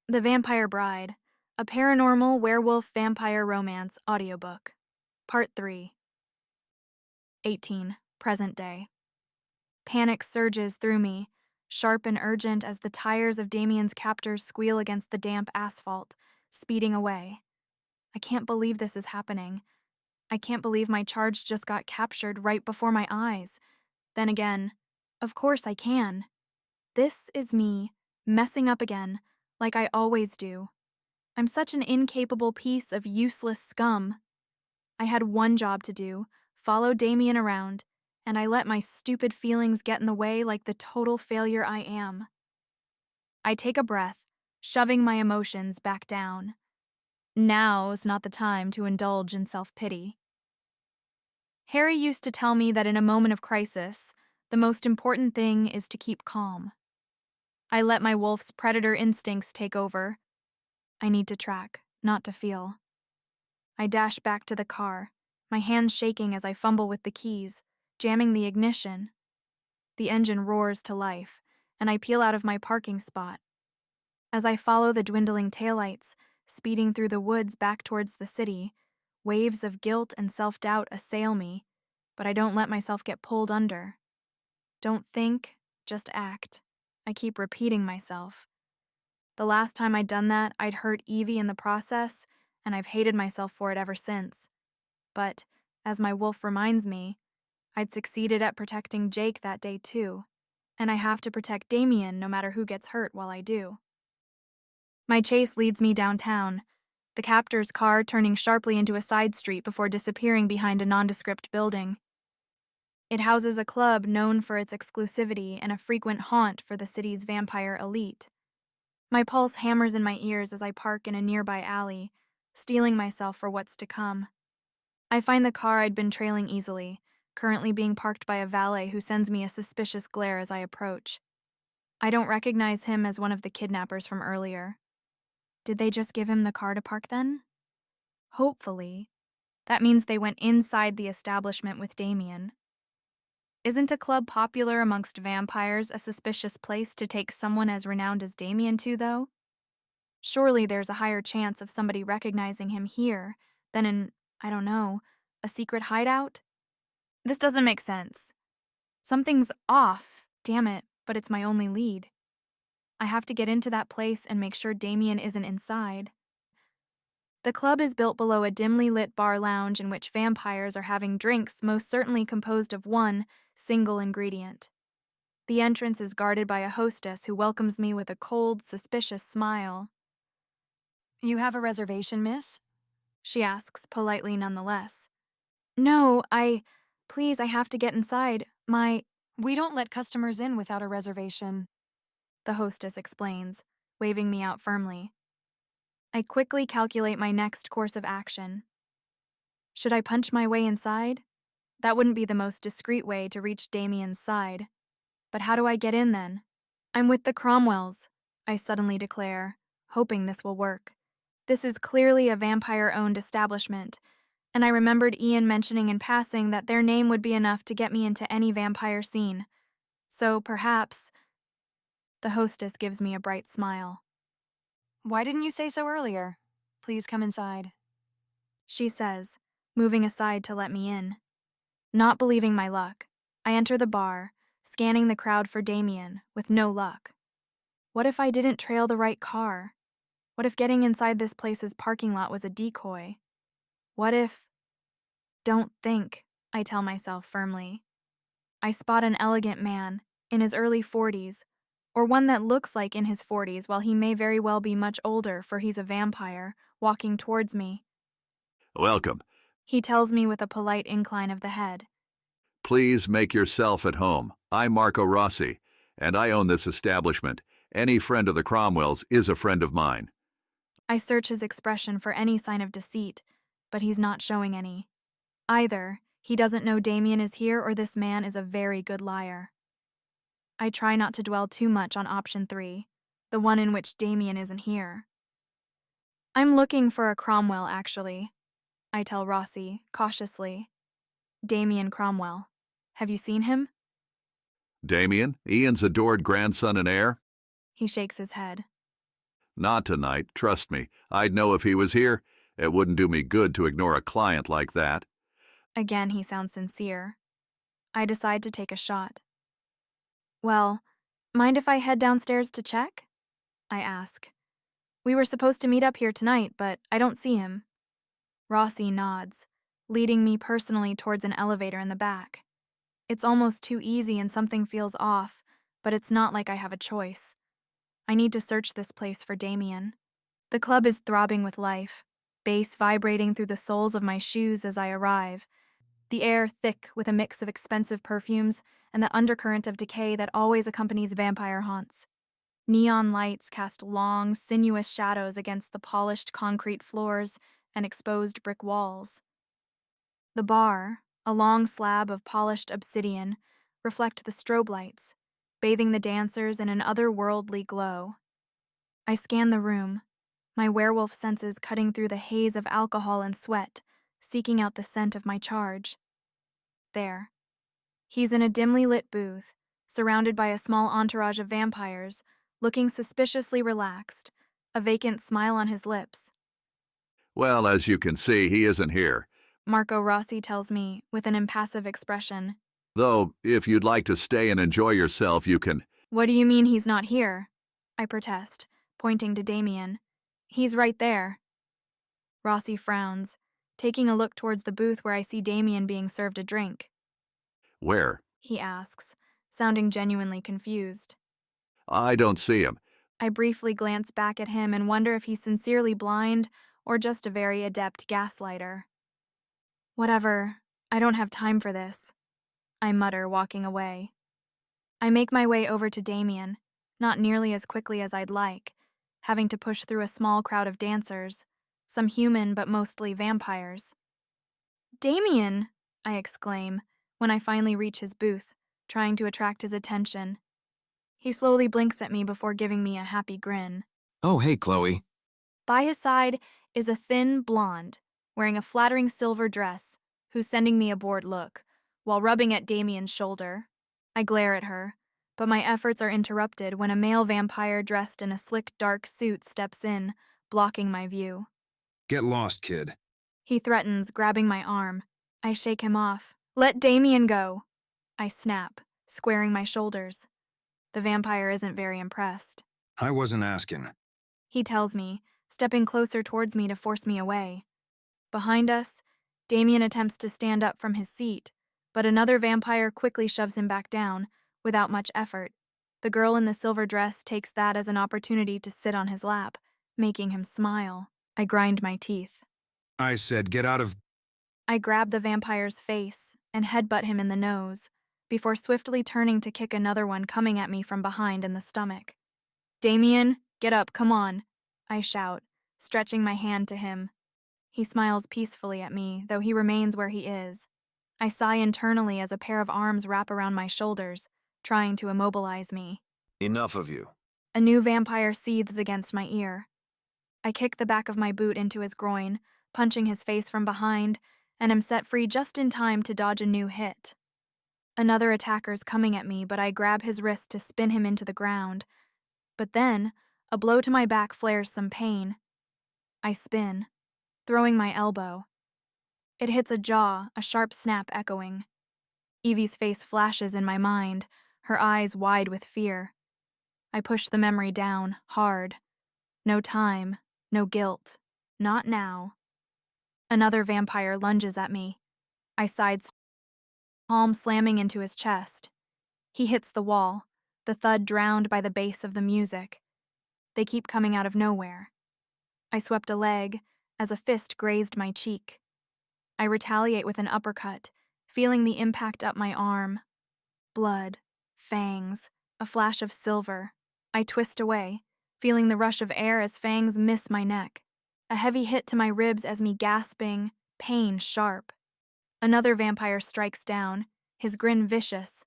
The Vampire Bride, a paranormal werewolf vampire romance audiobook. Part 3. 18. Present day. Panic surges through me, sharp and urgent as the tires of Damian's captors squeal against the damp asphalt, speeding away. I can't believe this is happening. I can't believe my charge just got captured right before my eyes. Then again, of course I can. This is me, messing up again, like I always do. I'm such an incapable piece of useless scum. I had one job to do, follow Damian around, and I let my stupid feelings get in the way like the total failure I am. I take a breath, shoving my emotions back down. Now's not the time to indulge in self-pity. Harry used to tell me that in a moment of crisis, the most important thing is to keep calm. I let my wolf's predator instincts take over. I need to track, not to feel. I dash back to the car, my hands shaking as I fumble with the keys, jamming the ignition. The engine roars to life, and I peel out of my parking spot. As I follow the dwindling taillights, speeding through the woods back towards the city, waves of guilt and self-doubt assail me, but I don't let myself get pulled under. Don't think, just act. I keep repeating myself. The last time I'd done that, I'd hurt Evie in the process, and I've hated myself for it ever since. But, as my wolf reminds me, I'd succeeded at protecting Jake that day too, and I have to protect Damian no matter who gets hurt while I do. My chase leads me downtown, the captor's car turning sharply into a side street before disappearing behind a nondescript building. It houses a club known for its exclusivity and a frequent haunt for the city's vampire elite. My pulse hammers in my ears as I park in a nearby alley, steeling myself for what's to come. I find the car I'd been trailing easily, currently being parked by a valet who sends me a suspicious glare as I approach. I don't recognize him as one of the kidnappers from earlier. Did they just give him the car to park then? Hopefully. That means they went inside the establishment with Damian. Isn't a club popular amongst vampires a suspicious place to take someone as renowned as Damian to, though? Surely there's a higher chance of somebody recognizing him here than in, I don't know, a secret hideout? This doesn't make sense. Something's off, damn it, but it's my only lead. I have to get into that place and make sure Damian isn't inside. The club is built below a dimly lit bar lounge in which vampires are having drinks most certainly composed of one single ingredient. The entrance is guarded by a hostess who welcomes me with a cold, suspicious smile. "You have a reservation, miss?" She asks, politely nonetheless. No, Please, I have to get inside. "We don't let customers in without a reservation," the hostess explains, waving me out firmly. I quickly calculate my next course of action. Should I punch my way inside? That wouldn't be the most discreet way to reach Damian's side. But how do I get in then? I'm with the Cromwells, I suddenly declare, hoping this will work. This is clearly a vampire-owned establishment, and I remembered Ian mentioning in passing that their name would be enough to get me into any vampire scene. So perhaps... The hostess gives me a bright smile. "Why didn't you say so earlier? Please come inside," she says, moving aside to let me in. Not believing my luck, I enter the bar, scanning the crowd for Damian, with no luck. What if I didn't trail the right car? What if getting inside this place's parking lot was a decoy? What if... Don't think, I tell myself firmly. I spot an elegant man, in his early 40s, or one that looks like in his 40s while he may very well be much older for he's a vampire, walking towards me. "Welcome. He tells me with a polite incline of the head. Please make yourself at home. I'm Marco Rossi, and I own this establishment. Any friend of the Cromwells is a friend of mine." I search his expression for any sign of deceit, but he's not showing any. Either he doesn't know Damian is here or this man is a very good liar. I try not to dwell too much on option 3, the one in which Damian isn't here. I'm looking for a Cromwell, actually, I tell Rossi, cautiously. Damian Cromwell. Have you seen him? "Damian, Ian's adored grandson and heir?" He shakes his head. Not tonight, trust me. I'd know if he was here. It wouldn't do me good to ignore a client like that. Again, he sounds sincere. I decide to take a shot. Well, mind if I head downstairs to check? I ask. We were supposed to meet up here tonight, but I don't see him. Rossi nods, leading me personally towards an elevator in the back. It's almost too easy and something feels off, but it's not like I have a choice. I need to search this place for Damian. The club is throbbing with life, bass vibrating through the soles of my shoes as I arrive, the air thick with a mix of expensive perfumes and the undercurrent of decay that always accompanies vampire haunts. Neon lights cast long, sinuous shadows against the polished concrete floors and exposed brick walls. The bar, a long slab of polished obsidian, reflect the strobe lights, bathing the dancers in an otherworldly glow. I scan the room, my werewolf senses cutting through the haze of alcohol and sweat, seeking out the scent of my charge. There. He's in a dimly lit booth, surrounded by a small entourage of vampires, looking suspiciously relaxed, a vacant smile on his lips. Well, as you can see, he isn't here. Marco Rossi tells me with an impassive expression. Though, if you'd like to stay and enjoy yourself, you can. What do you mean he's not here? I protest, pointing to Damian. He's right there. Rossi frowns, taking a look towards the booth where I see Damian being served a drink. Where? He asks, sounding genuinely confused. I don't see him. I briefly glance back at him and wonder if he's sincerely blind or just a very adept gaslighter. Whatever, I don't have time for this, I mutter, walking away. I make my way over to Damian, not nearly as quickly as I'd like, having to push through a small crowd of dancers, some human but mostly vampires. Damian! I exclaim when I finally reach his booth, trying to attract his attention. He slowly blinks at me before giving me a happy grin. Oh, hey, Chloe. By his side is a thin blonde, wearing a flattering silver dress, who's sending me a bored look, while rubbing at Damian's shoulder. I glare at her, but my efforts are interrupted when a male vampire dressed in a slick dark suit steps in, blocking my view. Get lost, kid. He threatens, grabbing my arm. I shake him off. Let Damian go! I snap, squaring my shoulders. The vampire isn't very impressed. I wasn't asking. He tells me, stepping closer towards me to force me away. Behind us, Damian attempts to stand up from his seat, but another vampire quickly shoves him back down, without much effort. The girl in the silver dress takes that as an opportunity to sit on his lap, making him smile. I grind my teeth. I said get out of... I grab the vampire's face and headbutt him in the nose, before swiftly turning to kick another one coming at me from behind in the stomach. Damian, get up, come on, I shout, stretching my hand to him. He smiles peacefully at me, though he remains where he is. I sigh internally as a pair of arms wrap around my shoulders, trying to immobilize me. Enough of you. A new vampire seethes against my ear. I kick the back of my boot into his groin, punching his face from behind, and am set free just in time to dodge a new hit. Another attacker's coming at me, but I grab his wrist to spin him into the ground. But then, a blow to my back flares some pain. I spin, throwing my elbow. It hits a jaw, a sharp snap echoing. Evie's face flashes in my mind, her eyes wide with fear. I push the memory down, hard. No time, no guilt. Not now. Another vampire lunges at me. I sidestep, palm slamming into his chest. He hits the wall, the thud drowned by the bass of the music. They keep coming out of nowhere. I swept a leg as a fist grazed my cheek. I retaliate with an uppercut, feeling the impact up my arm. Blood, fangs, a flash of silver. I twist away, feeling the rush of air as fangs miss my neck. A heavy hit to my ribs as me gasping, pain sharp. Another vampire strikes down, his grin vicious.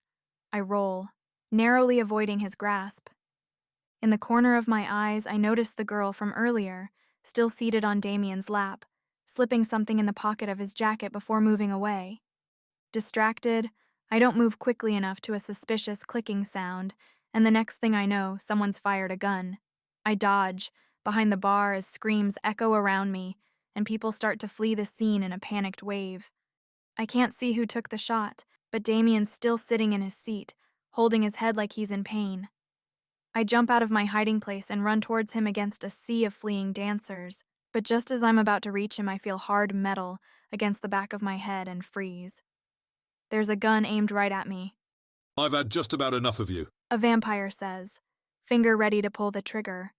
I roll, narrowly avoiding his grasp. In the corner of my eyes, I notice the girl from earlier, still seated on Damian's lap, slipping something in the pocket of his jacket before moving away. Distracted, I don't move quickly enough to a suspicious clicking sound, and the next thing I know, someone's fired a gun. I dodge, behind the bar as screams echo around me and people start to flee the scene in a panicked wave. I can't see who took the shot, but Damian's still sitting in his seat, holding his head like he's in pain. I jump out of my hiding place and run towards him against a sea of fleeing dancers, but just as I'm about to reach him, I feel hard metal against the back of my head and freeze. There's a gun aimed right at me. I've had just about enough of you. A vampire says, finger ready to pull the trigger.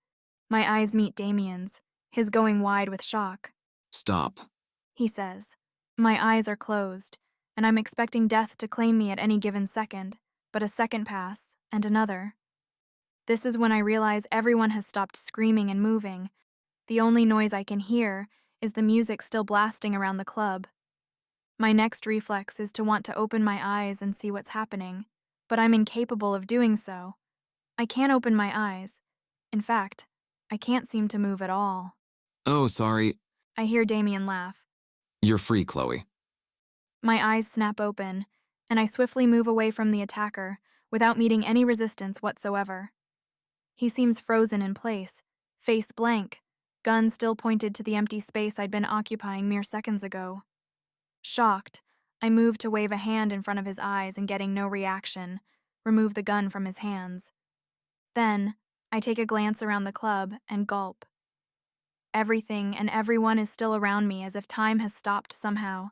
My eyes meet Damian's, his going wide with shock. Stop. He says. My eyes are closed, and I'm expecting death to claim me at any given second, but a second pass, and another. This is when I realize everyone has stopped screaming and moving. The only noise I can hear is the music still blasting around the club. My next reflex is to want to open my eyes and see what's happening, but I'm incapable of doing so. I can't open my eyes. In fact, I can't seem to move at all. Oh, sorry. I hear Damian laugh. You're free, Chloe. My eyes snap open, and I swiftly move away from the attacker without meeting any resistance whatsoever. He seems frozen in place, face blank, gun still pointed to the empty space I'd been occupying mere seconds ago. Shocked, I move to wave a hand in front of his eyes and getting no reaction, remove the gun from his hands. Then, I take a glance around the club and gulp. Everything and everyone is still around me as if time has stopped somehow.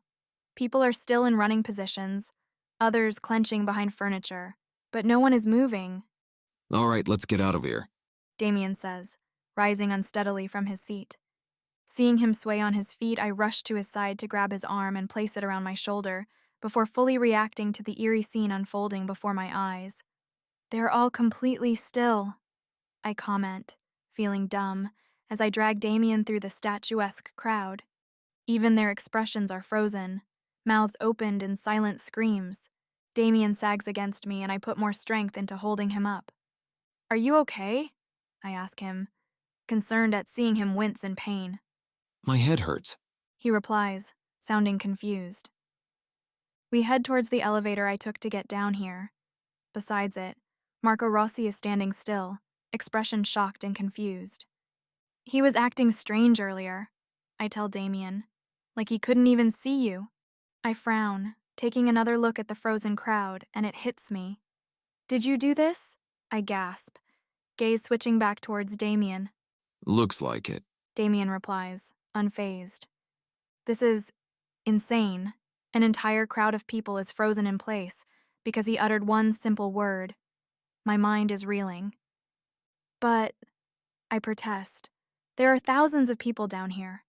People are still in running positions, others clenching behind furniture, but no one is moving. All right, let's get out of here. Damian says, rising unsteadily from his seat. Seeing him sway on his feet, I rush to his side to grab his arm and place it around my shoulder, before fully reacting to the eerie scene unfolding before my eyes. They're all completely still, I comment, feeling dumb, as I drag Damian through the statuesque crowd. Even their expressions are frozen, mouths opened in silent screams. Damian sags against me and I put more strength into holding him up. Are you okay? I ask him, concerned at seeing him wince in pain. My head hurts. He replies, sounding confused. We head towards the elevator I took to get down here. Besides it, Marco Rossi is standing still, expression shocked and confused. He was acting strange earlier, I tell Damian, like he couldn't even see you. I frown, taking another look at the frozen crowd, and it hits me. Did you do this? I gasp, gaze switching back towards Damian. Looks like it. Damian replies, unfazed. This is insane. An entire crowd of people is frozen in place because he uttered one simple word. My mind is reeling. But, I protest, there are thousands of people down here.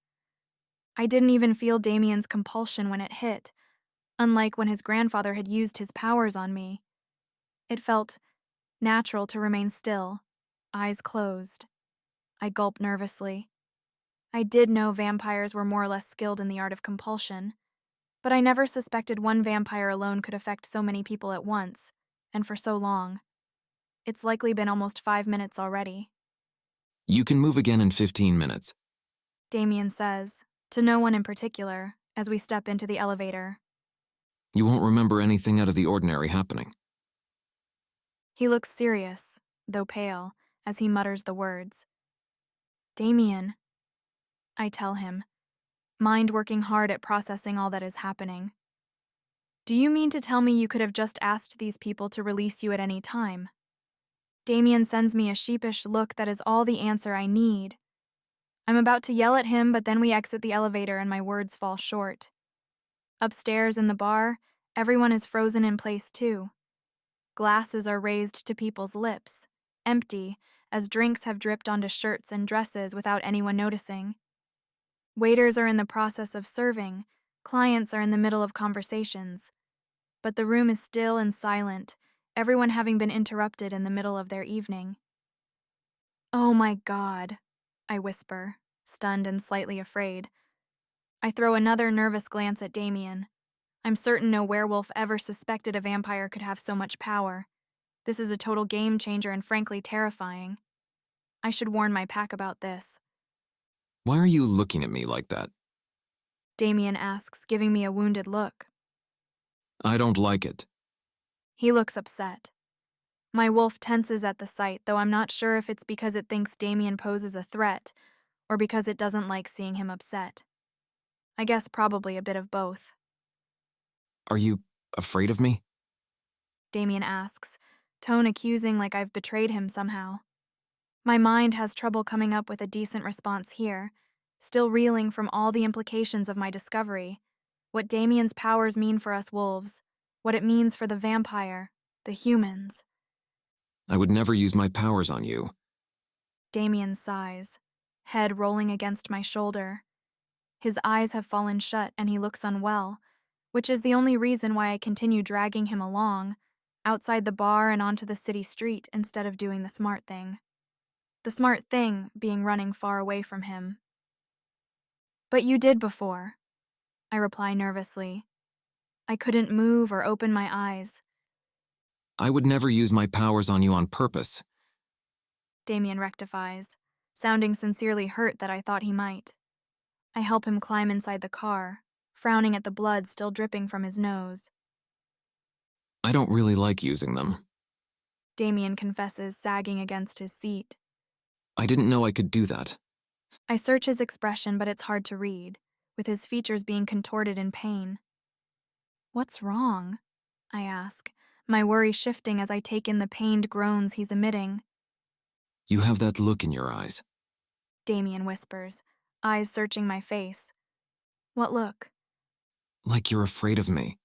I didn't even feel Damian's compulsion when it hit, unlike when his grandfather had used his powers on me. It felt natural to remain still, eyes closed. I gulp nervously. I did know vampires were more or less skilled in the art of compulsion, but I never suspected one vampire alone could affect so many people at once, and for so long. It's likely been almost 5 minutes already. You can move again in 15 minutes. Damian says, to no one in particular, as we step into the elevator. You won't remember anything out of the ordinary happening. He looks serious, though pale, as he mutters the words. Damian, I tell him, mind working hard at processing all that is happening. Do you mean to tell me you could have just asked these people to release you at any time? Damian sends me a sheepish look that is all the answer I need. I'm about to yell at him, but then we exit the elevator and my words fall short. Upstairs in the bar, everyone is frozen in place too. Glasses are raised to people's lips, empty, as drinks have dripped onto shirts and dresses without anyone noticing. Waiters are in the process of serving, clients are in the middle of conversations. But the room is still and silent, everyone having been interrupted in the middle of their evening. Oh my God, I whisper, stunned and slightly afraid. I throw another nervous glance at Damian. I'm certain no werewolf ever suspected a vampire could have so much power. This is a total game changer and frankly terrifying. I should warn my pack about this. Why are you looking at me like that? Damian asks, giving me a wounded look. I don't like it. He looks upset. My wolf tenses at the sight, though I'm not sure if it's because it thinks Damian poses a threat or because it doesn't like seeing him upset. I guess probably a bit of both. Are you afraid of me? Damian asks, tone accusing like I've betrayed him somehow. My mind has trouble coming up with a decent response here, still reeling from all the implications of my discovery, what Damian's powers mean for us wolves, what it means for the vampire, the humans. I would never use my powers on you. Damian sighs, head rolling against my shoulder. His eyes have fallen shut and he looks unwell, which is the only reason why I continue dragging him along, outside the bar and onto the city street instead of doing the smart thing. The smart thing being running far away from him. But you did before, I reply nervously. I couldn't move or open my eyes. I would never use my powers on you on purpose. Damian rectifies, sounding sincerely hurt that I thought he might. I help him climb inside the car, frowning at the blood still dripping from his nose. I don't really like using them. Damian confesses, sagging against his seat. I didn't know I could do that. I search his expression, but it's hard to read, with his features being contorted in pain. What's wrong? I ask, my worry shifting as I take in the pained groans he's emitting. You have that look in your eyes. Damian whispers, eyes searching my face. What look? Like you're afraid of me.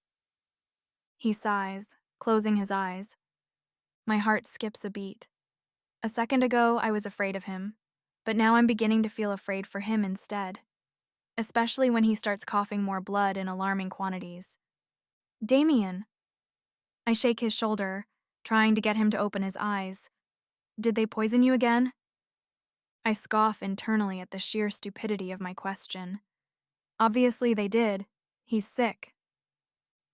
He sighs, closing his eyes. My heart skips a beat. A second ago, I was afraid of him, but now I'm beginning to feel afraid for him instead, especially when he starts coughing more blood in alarming quantities. Damian! I shake his shoulder, trying to get him to open his eyes. Did they poison you again? I scoff internally at the sheer stupidity of my question. Obviously they did. He's sick.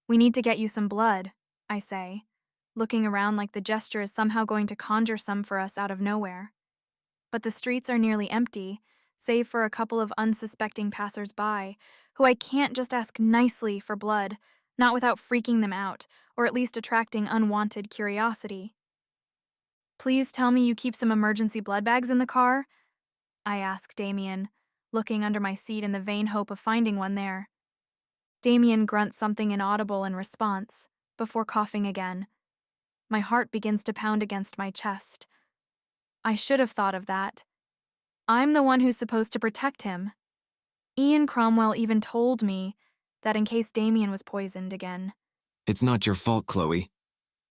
We need to get you some blood, I say, looking around like the gesture is somehow going to conjure some for us out of nowhere. But the streets are nearly empty, save for a couple of unsuspecting passers-by, who I can't just ask nicely for blood, not without freaking them out, or at least attracting unwanted curiosity. Please tell me you keep some emergency blood bags in the car? I ask Damian, looking under my seat in the vain hope of finding one there. Damian grunts something inaudible in response, before coughing again. My heart begins to pound against my chest. I should have thought of that. I'm the one who's supposed to protect him. Damian Cromwell even told me that in case Damian was poisoned again. It's not your fault, Chloe.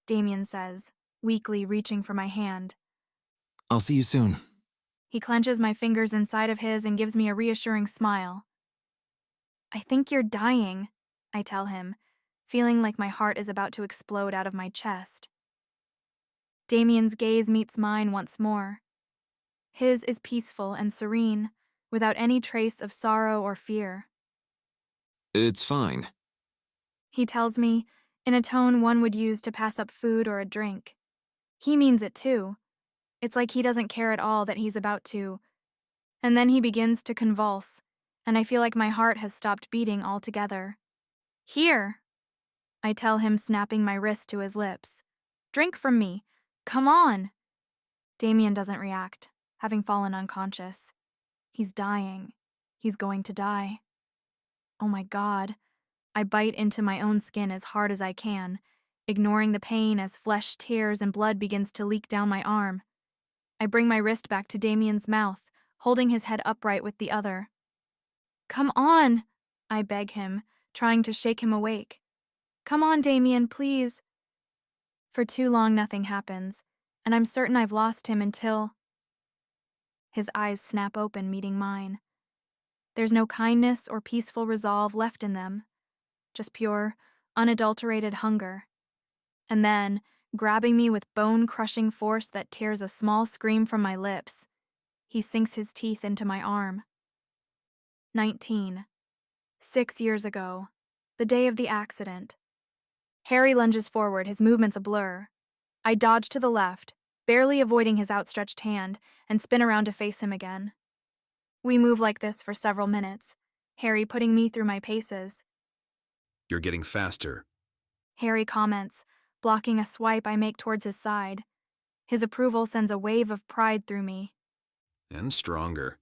Damian says, weakly reaching for my hand. I'll see you soon. He clenches my fingers inside of his and gives me a reassuring smile. I think you're dying, I tell him, feeling like my heart is about to explode out of my chest. Damian's gaze meets mine once more. His is peaceful and serene, without any trace of sorrow or fear. It's fine. He tells me, in a tone one would use to pass up food or a drink. He means it too. It's like he doesn't care at all that he's about to. And then he begins to convulse, and I feel like my heart has stopped beating altogether. Here! I tell him, snapping my wrist to his lips. Drink from me. Come on! Damian doesn't react, having fallen unconscious. He's dying. He's going to die. Oh my God. I bite into my own skin as hard as I can, ignoring the pain as flesh tears and blood begins to leak down my arm. I bring my wrist back to Damian's mouth, holding his head upright with the other. Come on, I beg him, trying to shake him awake. Come on, Damian, please. For too long nothing happens, and I'm certain I've lost him until... His eyes snap open, meeting mine. There's no kindness or peaceful resolve left in them, just pure, unadulterated hunger. And then, grabbing me with bone-crushing force that tears a small scream from my lips, he sinks his teeth into my arm. 19. 6 years ago, the day of the accident. Harry lunges forward, his movements a blur. I dodge to the left, barely avoiding his outstretched hand, and spin around to face him again. We move like this for several minutes, Harry putting me through my paces. You're getting faster. Harry comments, blocking a swipe I make towards his side. His approval sends a wave of pride through me. And stronger.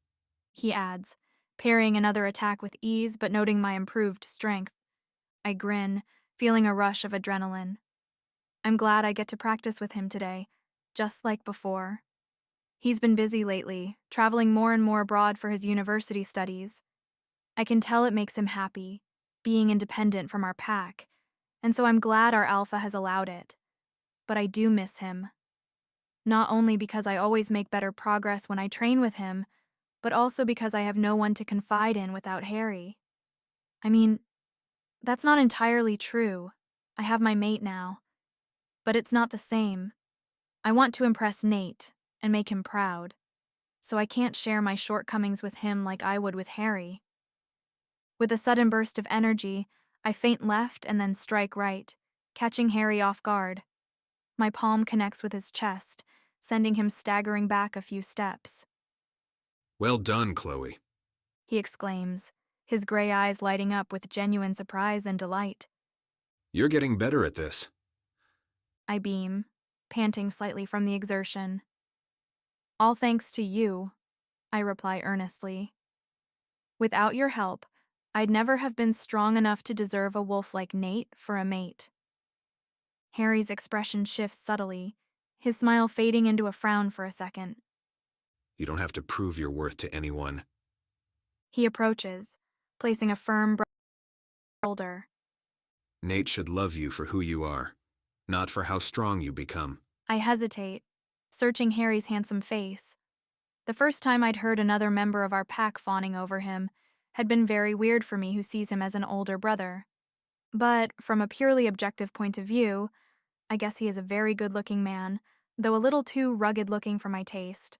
He adds, parrying another attack with ease but noting my improved strength. I grin, feeling a rush of adrenaline. I'm glad I get to practice with him today, just like before. He's been busy lately, traveling more and more abroad for his university studies. I can tell it makes him happy, being independent from our pack, and so I'm glad our alpha has allowed it. But I do miss him. Not only because I always make better progress when I train with him, but also because I have no one to confide in without Harry. I mean, that's not entirely true. I have my mate now. But it's not the same. I want to impress Nate and make him proud, so I can't share my shortcomings with him like I would with Harry. With a sudden burst of energy, I feint left and then strike right, catching Harry off guard. My palm connects with his chest, sending him staggering back a few steps. Well done, Chloe. He exclaims, his gray eyes lighting up with genuine surprise and delight. You're getting better at this. I beam, panting slightly from the exertion. All thanks to you, I reply earnestly. Without your help, I'd never have been strong enough to deserve a wolf like Nate for a mate. Harry's expression shifts subtly, his smile fading into a frown for a second. You don't have to prove your worth to anyone. He approaches, placing a firm shoulder. Nate should love you for who you are, not for how strong you become. I hesitate, searching Harry's handsome face. The first time I'd heard another member of our pack fawning over him had been very weird for me who sees him as an older brother. But from a purely objective point of view, I guess he is a very good-looking man, though a little too rugged-looking for my taste.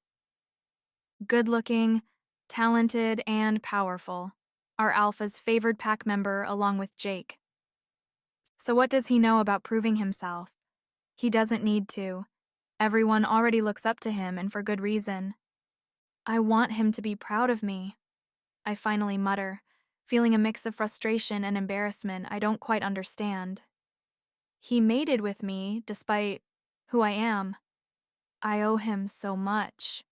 Good-looking, talented, and powerful, our alpha's favored pack member along with Jake. So what does he know about proving himself? He doesn't need to. Everyone already looks up to him, and for good reason. I want him to be proud of me, I finally mutter, feeling a mix of frustration and embarrassment I don't quite understand. He mated with me, despite who I am. I owe him so much.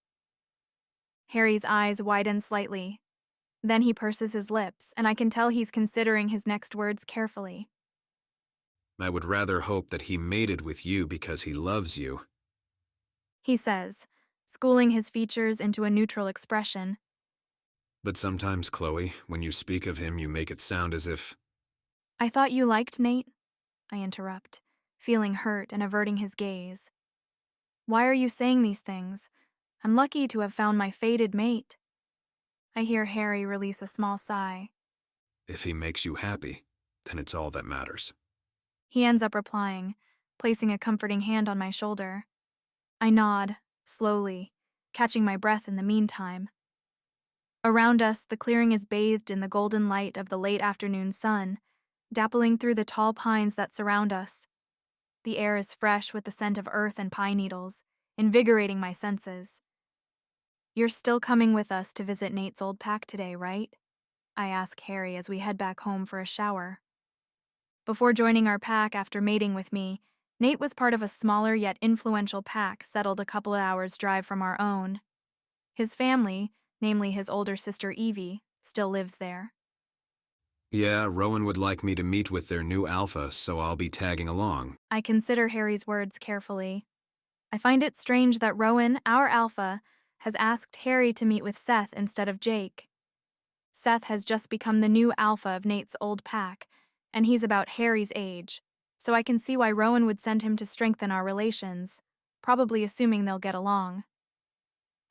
Harry's eyes widen slightly. Then he purses his lips, and I can tell he's considering his next words carefully. I would rather hope that he mated with you because he loves you. He says, schooling his features into a neutral expression. But sometimes, Chloe, when you speak of him, you make it sound as if... I thought you liked Nate, I interrupt, feeling hurt and averting his gaze. Why are you saying these things? I'm lucky to have found my fated mate. I hear Harry release a small sigh. If he makes you happy, then it's all that matters. He ends up replying, placing a comforting hand on my shoulder. I nod, slowly, catching my breath in the meantime. Around us, the clearing is bathed in the golden light of the late afternoon sun, dappling through the tall pines that surround us. The air is fresh with the scent of earth and pine needles, invigorating my senses. You're still coming with us to visit Nate's old pack today, right? I ask Harry as we head back home for a shower. Before joining our pack after mating with me, Nate was part of a smaller yet influential pack settled a couple of hours' drive from our own. His family, namely his older sister Evie, still lives there. Yeah, Rowan would like me to meet with their new alpha, so I'll be tagging along. I consider Harry's words carefully. I find it strange that Rowan, our alpha, has asked Harry to meet with Seth instead of Jake. Seth has just become the new alpha of Nate's old pack, and he's about Harry's age, so I can see why Rowan would send him to strengthen our relations, probably assuming they'll get along.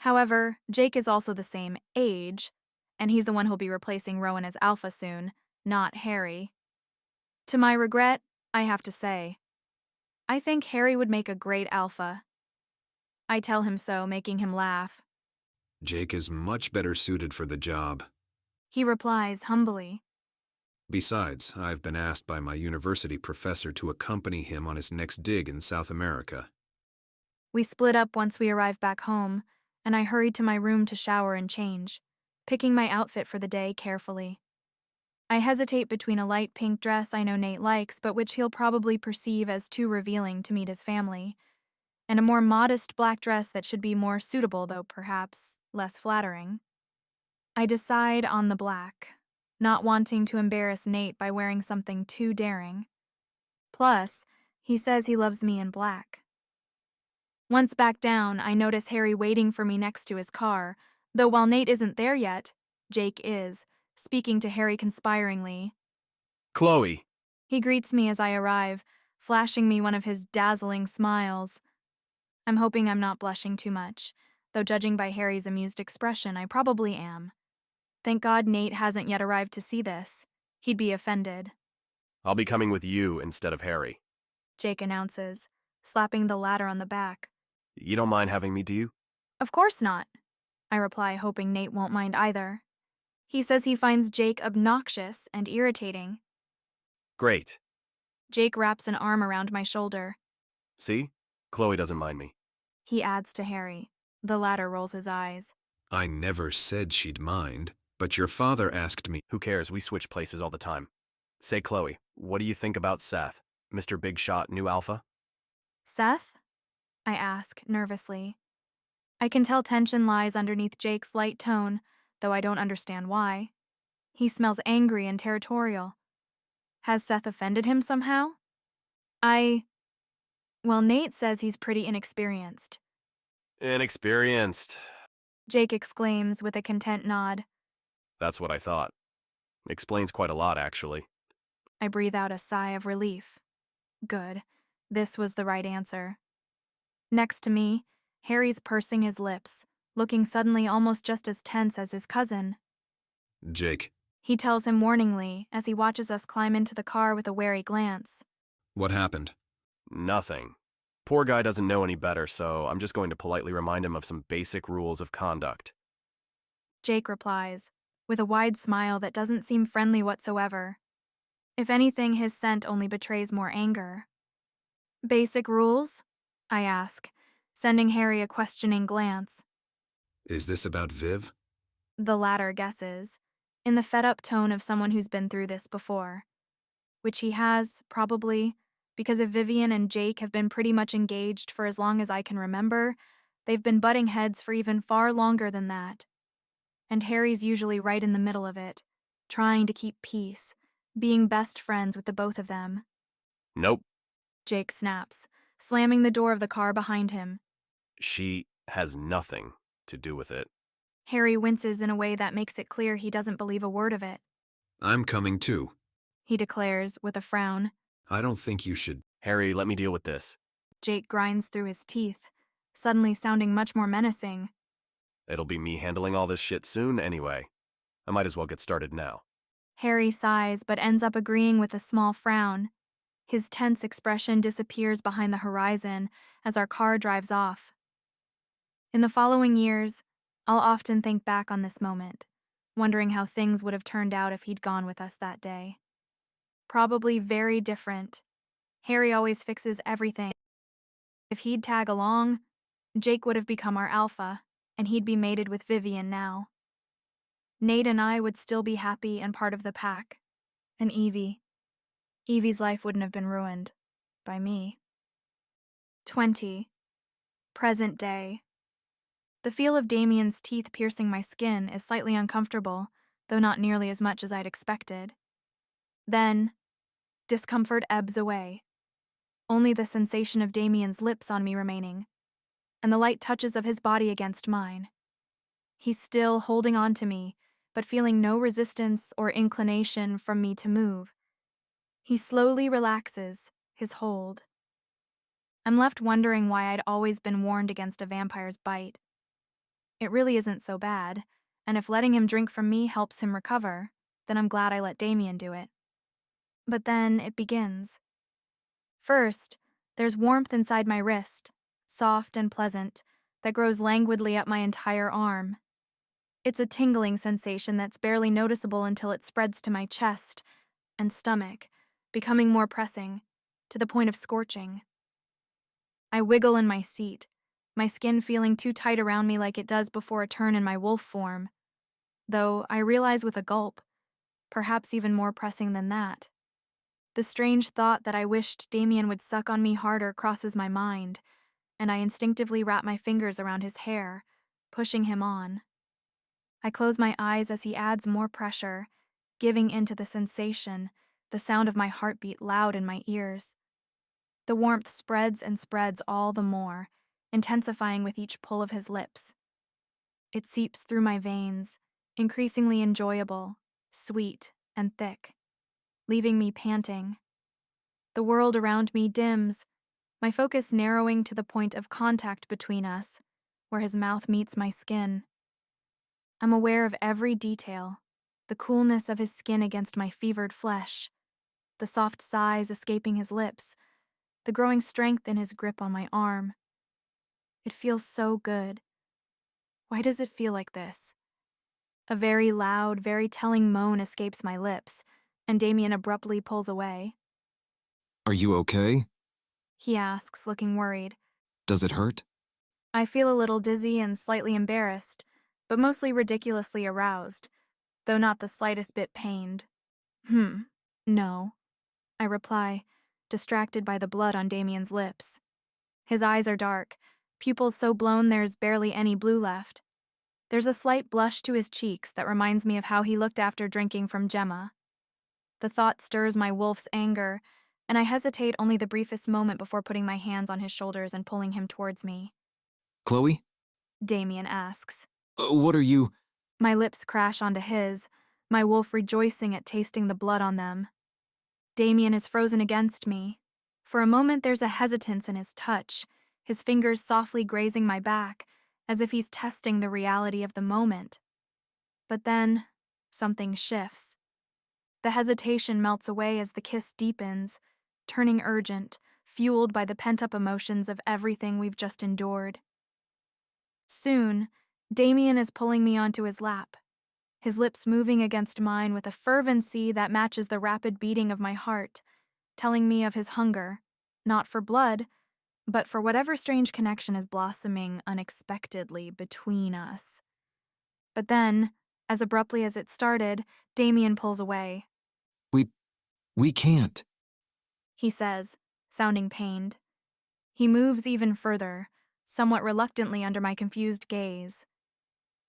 However, Jake is also the same age, and he's the one who'll be replacing Rowan as alpha soon, not Harry. To my regret, I have to say, I think Harry would make a great alpha. I tell him so, making him laugh. Jake is much better suited for the job. He replies humbly. Besides, I've been asked by my university professor to accompany him on his next dig in South America. We split up once we arrived back home, and I hurried to my room to shower and change, picking my outfit for the day carefully. I hesitate between a light pink dress I know Nate likes, but which he'll probably perceive as too revealing to meet his family, and a more modest black dress that should be more suitable, though perhaps less flattering. I decide on the black, not wanting to embarrass Nate by wearing something too daring. Plus, he says he loves me in black. Once back down, I notice Harry waiting for me next to his car, though while Nate isn't there yet, Jake is, speaking to Harry conspiringly. Chloe! He greets me as I arrive, flashing me one of his dazzling smiles. I'm hoping I'm not blushing too much, though judging by Harry's amused expression, I probably am. Thank God Nate hasn't yet arrived to see this. He'd be offended. I'll be coming with you instead of Harry. Jake announces, slapping the latter on the back. You don't mind having me, do you? Of course not, I reply, hoping Nate won't mind either. He says he finds Jake obnoxious and irritating. Great. Jake wraps an arm around my shoulder. See? Chloe doesn't mind me. He adds to Harry. The latter rolls his eyes. I never said she'd mind, but your father asked me. Who cares? We switch places all the time. Say, Chloe, what do you think about Seth, Mr. Big Shot, new alpha? Seth? I ask, nervously. I can tell tension lies underneath Jake's light tone, though I don't understand why. He smells angry and territorial. Has Seth offended him somehow? Well, Nate says he's pretty inexperienced. Inexperienced. Jake exclaims with a content nod. That's what I thought. Explains quite a lot, actually. I breathe out a sigh of relief. Good. This was the right answer. Next to me, Harry's pursing his lips, looking suddenly almost just as tense as his cousin. Jake. He tells him warningly as he watches us climb into the car with a wary glance. What happened? Nothing. Poor guy doesn't know any better, so I'm just going to politely remind him of some basic rules of conduct. Jake replies, with a wide smile that doesn't seem friendly whatsoever. If anything, his scent only betrays more anger. Basic rules? I ask, sending Harry a questioning glance. Is this about Viv? The latter guesses, in the fed-up tone of someone who's been through this before. Which he has, probably, because if Vivian and Jake have been pretty much engaged for as long as I can remember, they've been butting heads for even far longer than that. And Harry's usually right in the middle of it, trying to keep peace, being best friends with the both of them. Nope. Jake snaps, slamming the door of the car behind him. She has nothing to do with it. Harry winces in a way that makes it clear he doesn't believe a word of it. I'm coming too. He declares with a frown. I don't think you should. Harry, let me deal with this. Jake grinds through his teeth, suddenly sounding much more menacing. It'll be me handling all this shit soon anyway. I might as well get started now. Harry sighs but ends up agreeing with a small frown. His tense expression disappears behind the horizon as our car drives off. In the following years, I'll often think back on this moment, wondering how things would have turned out if he'd gone with us that day. Probably very different. Harry always fixes everything. If he'd tag along, Jake would have become our alpha, and he'd be mated with Vivian now. Nate and I would still be happy and part of the pack. And Evie's life wouldn't have been ruined by me. 20. Present day. The feel of Damian's teeth piercing my skin is slightly uncomfortable, though not nearly as much as I'd expected. Then, discomfort ebbs away. Only the sensation of Damian's lips on me remaining, and the light touches of his body against mine. He's still holding on to me, but feeling no resistance or inclination from me to move. He slowly relaxes his hold. I'm left wondering why I'd always been warned against a vampire's bite. It really isn't so bad, and if letting him drink from me helps him recover, then I'm glad I let Damian do it. But then it begins. First, there's warmth inside my wrist, soft and pleasant, that grows languidly up my entire arm. It's a tingling sensation that's barely noticeable until it spreads to my chest and stomach, becoming more pressing, to the point of scorching. I wiggle in my seat, my skin feeling too tight around me like it does before a turn in my wolf form. Though I realize with a gulp, perhaps even more pressing than that. The strange thought that I wished Damian would suck on me harder crosses my mind, and I instinctively wrap my fingers around his hair, pushing him on. I close my eyes as he adds more pressure, giving into the sensation, the sound of my heartbeat loud in my ears. The warmth spreads and spreads all the more, intensifying with each pull of his lips. It seeps through my veins, increasingly enjoyable, sweet, and thick, leaving me panting. The world around me dims, my focus narrowing to the point of contact between us, where his mouth meets my skin. I'm aware of every detail, the coolness of his skin against my fevered flesh, the soft sighs escaping his lips, the growing strength in his grip on my arm. It feels so good. Why does it feel like this? A very loud, very telling moan escapes my lips, and Damian abruptly pulls away. Are you okay? He asks, looking worried. Does it hurt? I feel a little dizzy and slightly embarrassed, but mostly ridiculously aroused, though not the slightest bit pained. No, I reply, distracted by the blood on Damian's lips. His eyes are dark, pupils so blown there's barely any blue left. There's a slight blush to his cheeks that reminds me of how he looked after drinking from Gemma. The thought stirs my wolf's anger, and I hesitate only the briefest moment before putting my hands on his shoulders and pulling him towards me. Chloe? Damian asks. What are you? My lips crash onto his, my wolf rejoicing at tasting the blood on them. Damian is frozen against me. For a moment there's a hesitance in his touch, his fingers softly grazing my back, as if he's testing the reality of the moment. But then, something shifts. The hesitation melts away as the kiss deepens, turning urgent, fueled by the pent-up emotions of everything we've just endured. Soon, Damian is pulling me onto his lap, his lips moving against mine with a fervency that matches the rapid beating of my heart, telling me of his hunger, not for blood, but for whatever strange connection is blossoming unexpectedly between us. But then, as abruptly as it started, Damian pulls away. We can't. He says, sounding pained. He moves even further, somewhat reluctantly under my confused gaze.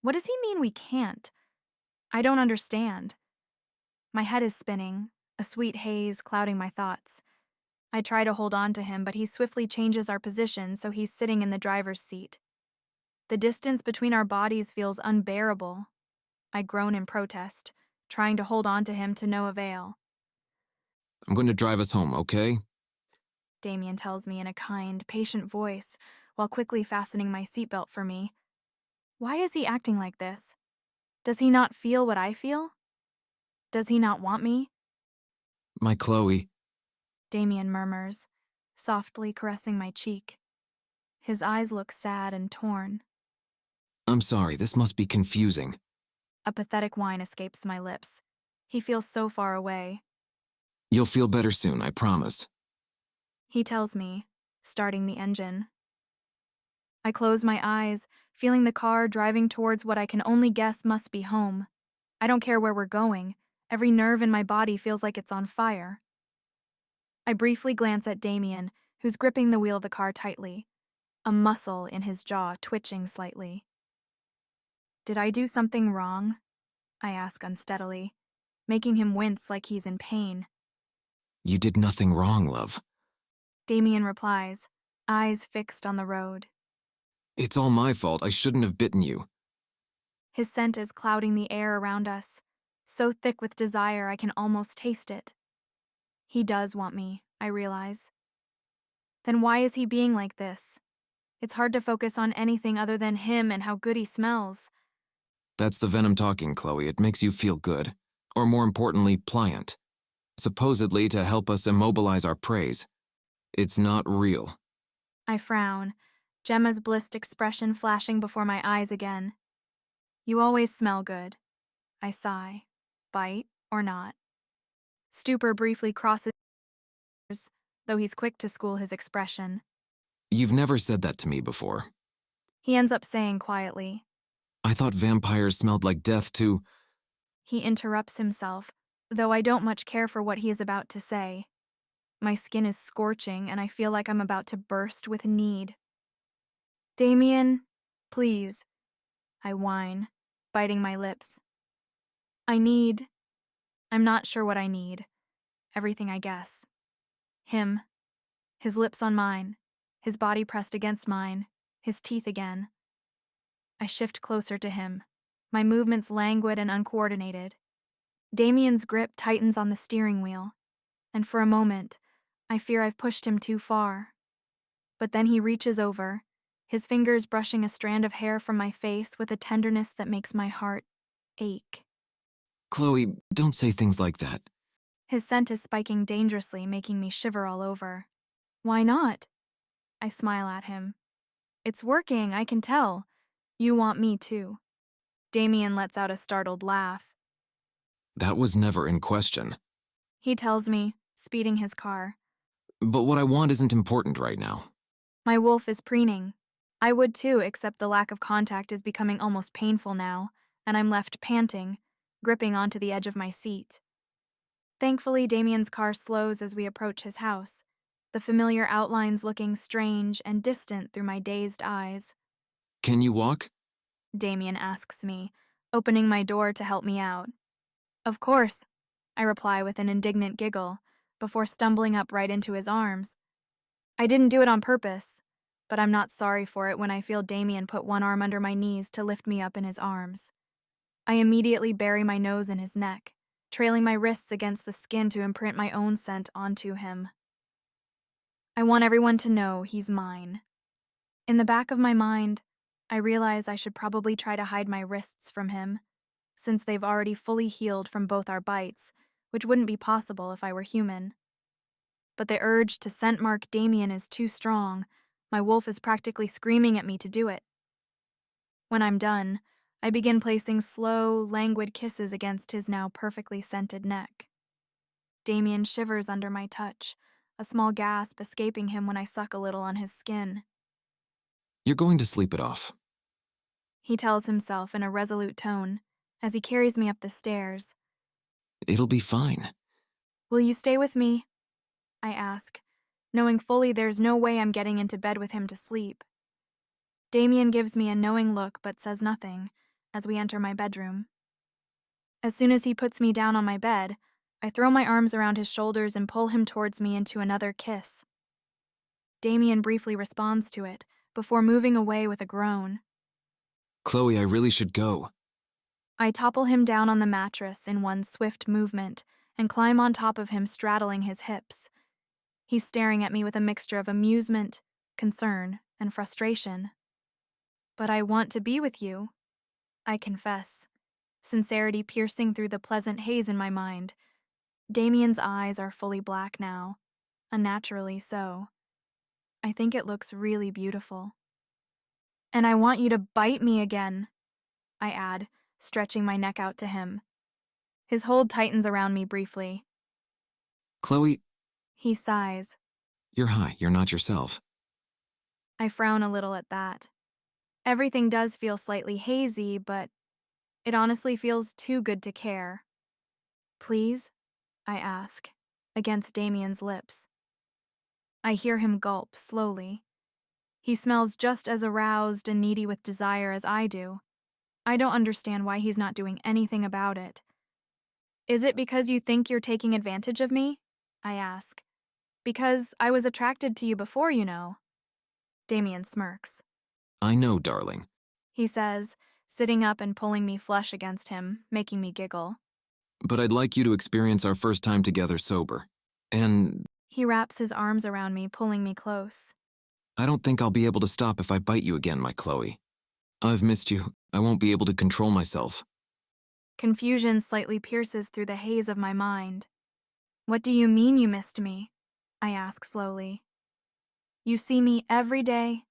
What does he mean we can't? I don't understand. My head is spinning, a sweet haze clouding my thoughts. I try to hold on to him, but he swiftly changes our position so he's sitting in the driver's seat. The distance between our bodies feels unbearable. I groan in protest, trying to hold on to him to no avail. I'm going to drive us home, okay? Damian tells me in a kind, patient voice, while quickly fastening my seatbelt for me. Why is he acting like this? Does he not feel what I feel? Does he not want me? My Chloe. Damian murmurs, softly caressing my cheek. His eyes look sad and torn. I'm sorry, this must be confusing. A pathetic whine escapes my lips. He feels so far away. You'll feel better soon, I promise. He tells me, starting the engine. I close my eyes, feeling the car driving towards what I can only guess must be home. I don't care where we're going. Every nerve in my body feels like it's on fire. I briefly glance at Damian, who's gripping the wheel of the car tightly, a muscle in his jaw twitching slightly. Did I do something wrong? I ask unsteadily, making him wince like he's in pain. You did nothing wrong, love. Damian replies, eyes fixed on the road. It's all my fault. I shouldn't have bitten you. His scent is clouding the air around us, so thick with desire I can almost taste it. He does want me, I realize. Then why is he being like this? It's hard to focus on anything other than him and how good he smells. That's the venom talking, Chloe. It makes you feel good. Or more importantly, pliant. Supposedly to help us immobilize our preys. It's not real. I frown, Gemma's blissed expression flashing before my eyes again. You always smell good. I sigh, bite or not. Stupor briefly crosses his, though he's quick to school his expression. You've never said that to me before. He ends up saying quietly. I thought vampires smelled like death too. He interrupts himself, though I don't much care for what he is about to say. My skin is scorching and I feel like I'm about to burst with need. Damian, please, I whine, biting my lips. I'm not sure what I need. Everything, I guess. Him. His lips on mine. His body pressed against mine. His teeth again. I shift closer to him, my movements languid and uncoordinated. Damian's grip tightens on the steering wheel, and for a moment, I fear I've pushed him too far. But then he reaches over, his fingers brushing a strand of hair from my face with a tenderness that makes my heart ache. Chloe, don't say things like that. His scent is spiking dangerously, making me shiver all over. Why not? I smile at him. It's working, I can tell. You want me too. Damian lets out a startled laugh. That was never in question. He tells me, speeding his car. But what I want isn't important right now. My wolf is preening. I would too, except the lack of contact is becoming almost painful now, and I'm left panting, gripping onto the edge of my seat. Thankfully, Damian's car slows as we approach his house, the familiar outlines looking strange and distant through my dazed eyes. Can you walk? Damian asks me, opening my door to help me out. Of course, I reply with an indignant giggle, before stumbling up right into his arms. I didn't do it on purpose, but I'm not sorry for it when I feel Damian put one arm under my knees to lift me up in his arms. I immediately bury my nose in his neck, trailing my wrists against the skin to imprint my own scent onto him. I want everyone to know he's mine. In the back of my mind, I realize I should probably try to hide my wrists from him, since they've already fully healed from both our bites, which wouldn't be possible if I were human. But the urge to scent mark Damian is too strong. My wolf is practically screaming at me to do it. When I'm done, I begin placing slow, languid kisses against his now perfectly scented neck. Damian shivers under my touch, a small gasp escaping him when I suck a little on his skin. You're going to sleep it off. He tells himself in a resolute tone as he carries me up the stairs. It'll be fine. Will you stay with me? I ask, knowing fully there's no way I'm getting into bed with him to sleep. Damian gives me a knowing look but says nothing as we enter my bedroom. As soon as he puts me down on my bed, I throw my arms around his shoulders and pull him towards me into another kiss. Damian briefly responds to it before moving away with a groan. Chloe, I really should go. I topple him down on the mattress in one swift movement and climb on top of him, straddling his hips. He's staring at me with a mixture of amusement, concern, and frustration. But I want to be with you, I confess, sincerity piercing through the pleasant haze in my mind. Damian's eyes are fully black now, unnaturally so. I think it looks really beautiful. And I want you to bite me again, I add, stretching my neck out to him. His hold tightens around me briefly. Chloe, He sighs. you're high. You're not yourself. I frown a little at that. Everything does feel slightly hazy, but it honestly feels too good to care. Please? I ask, against Damian's lips. I hear him gulp slowly. He smells just as aroused and needy with desire as I do. I don't understand why he's not doing anything about it. Is it because you think you're taking advantage of me? I ask. Because I was attracted to you before, you know. Damian smirks. I know, darling. He says, sitting up and pulling me flush against him, making me giggle. But I'd like you to experience our first time together sober. And He wraps his arms around me, pulling me close. I don't think I'll be able to stop if I bite you again, my Chloe. I've missed you. I won't be able to control myself. Confusion slightly pierces through the haze of my mind. What do you mean you missed me? I ask slowly. You see me every day?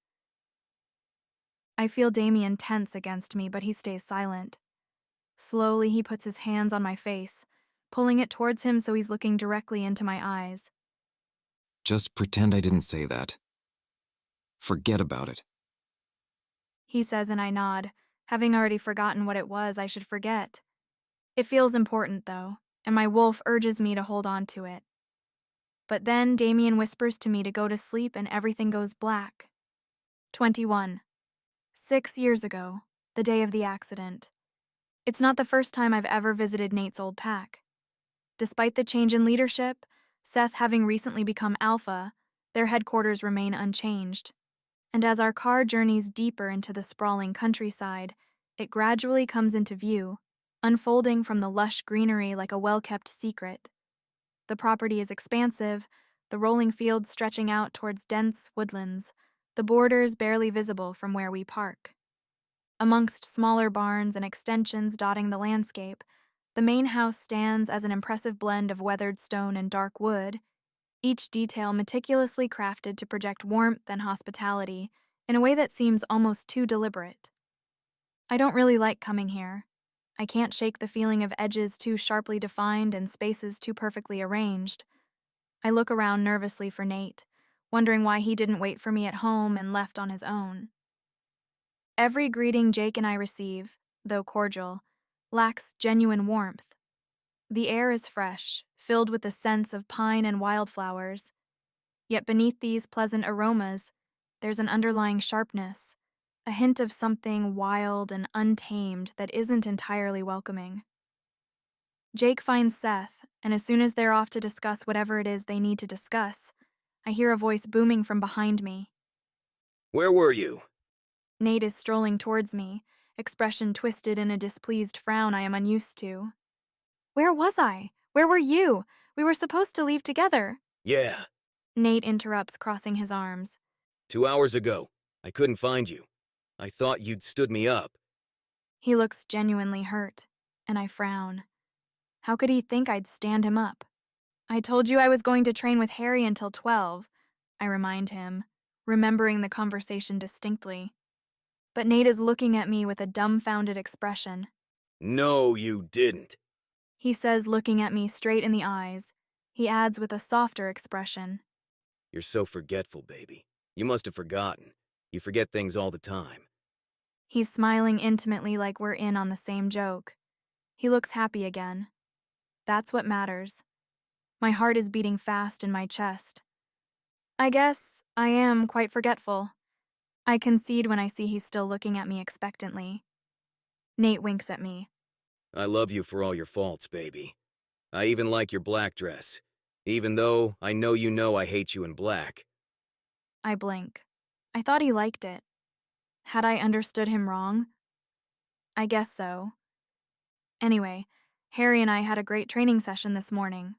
I feel Damian tense against me, but he stays silent. Slowly, he puts his hands on my face, pulling it towards him so he's looking directly into my eyes. Just pretend I didn't say that. Forget about it. He says, and I nod, having already forgotten what it was I should forget. It feels important, though, and my wolf urges me to hold on to it. But then Damian whispers to me to go to sleep and everything goes black. 21. 6 years ago, the day of the accident. It's not the first time I've ever visited Nate's old pack. Despite the change in leadership, Seth having recently become Alpha, their headquarters remain unchanged. And as our car journeys deeper into the sprawling countryside, it gradually comes into view, unfolding from the lush greenery like a well-kept secret. The property is expansive, the rolling fields stretching out towards dense woodlands, the borders barely visible from where we park. Amongst smaller barns and extensions dotting the landscape, the main house stands as an impressive blend of weathered stone and dark wood, each detail meticulously crafted to project warmth and hospitality in a way that seems almost too deliberate. I don't really like coming here. I can't shake the feeling of edges too sharply defined and spaces too perfectly arranged. I look around nervously for Nate, wondering why he didn't wait for me at home and left on his own. Every greeting Jake and I receive, though cordial, lacks genuine warmth. The air is fresh, filled with the scents of pine and wildflowers. Yet beneath these pleasant aromas, there's an underlying sharpness, a hint of something wild and untamed that isn't entirely welcoming. Jake finds Seth, and as soon as they're off to discuss whatever it is they need to discuss, I hear a voice booming from behind me. Where were you? Nate is strolling towards me, expression twisted in a displeased frown I am unused to. Where was I? Where were you? We were supposed to leave together. Yeah, Nate interrupts, crossing his arms. 2 hours ago. I couldn't find you. I thought you'd stood me up. He looks genuinely hurt, and I frown. How could he think I'd stand him up? I told you I was going to train with Harry until 12, I remind him, remembering the conversation distinctly. But Nate is looking at me with a dumbfounded expression. No, you didn't. He says, looking at me straight in the eyes. He adds with a softer expression. You're so forgetful, baby. You must have forgotten. You forget things all the time. He's smiling intimately like we're in on the same joke. He looks happy again. That's what matters. My heart is beating fast in my chest. I guess I am quite forgetful. I concede when I see he's still looking at me expectantly. Nate winks at me. I love you for all your faults, baby. I even like your black dress, even though I know I hate you in black. I blink. I thought he liked it. Had I understood him wrong? I guess so. Anyway, Harry and I had a great training session this morning.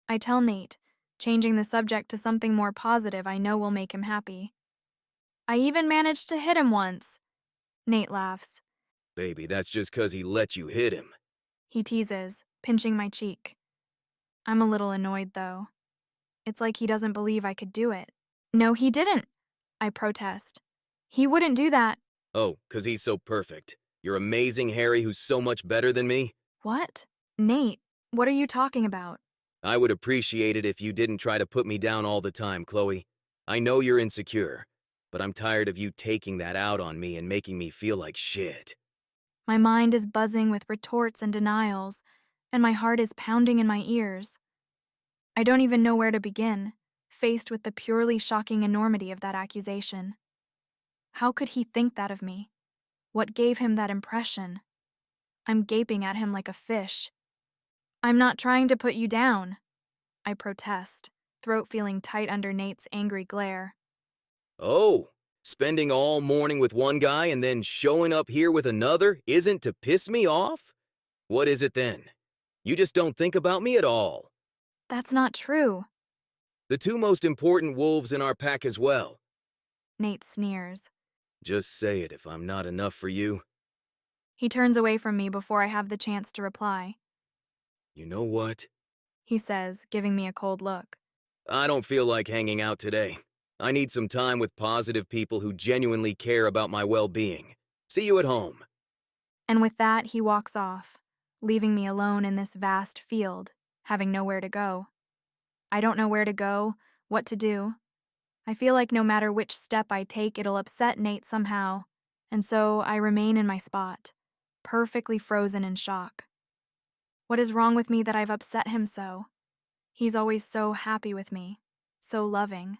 I tell Nate, changing the subject to something more positive I know will make him happy. I even managed to hit him once. Nate laughs. Baby, that's just 'cause he let you hit him. He teases, pinching my cheek. I'm a little annoyed, though. It's like he doesn't believe I could do it. No, he didn't, I protest. He wouldn't do that. Oh, 'cause he's so perfect. You're amazing, Harry, who's so much better than me. What? Nate, what are you talking about? I would appreciate it if you didn't try to put me down all the time, Chloe. I know you're insecure, but I'm tired of you taking that out on me and making me feel like shit. My mind is buzzing with retorts and denials, and my heart is pounding in my ears. I don't even know where to begin, faced with the purely shocking enormity of that accusation. How could he think that of me? What gave him that impression? I'm gaping at him like a fish. I'm not trying to put you down, I protest, throat feeling tight under Nate's angry glare. Oh, spending all morning with one guy and then showing up here with another isn't to piss me off? What is it then? You just don't think about me at all. That's not true. The two most important wolves in our pack as well. Nate sneers. Just say it if I'm not enough for you. He turns away from me before I have the chance to reply. You know what? He says, giving me a cold look. I don't feel like hanging out today. I need some time with positive people who genuinely care about my well-being. See you at home. And with that, he walks off, leaving me alone in this vast field, having nowhere to go. I don't know where to go, what to do. I feel like no matter which step I take, it'll upset Nate somehow, and so I remain in my spot, perfectly frozen in shock. What is wrong with me that I've upset him so? He's always so happy with me, so loving.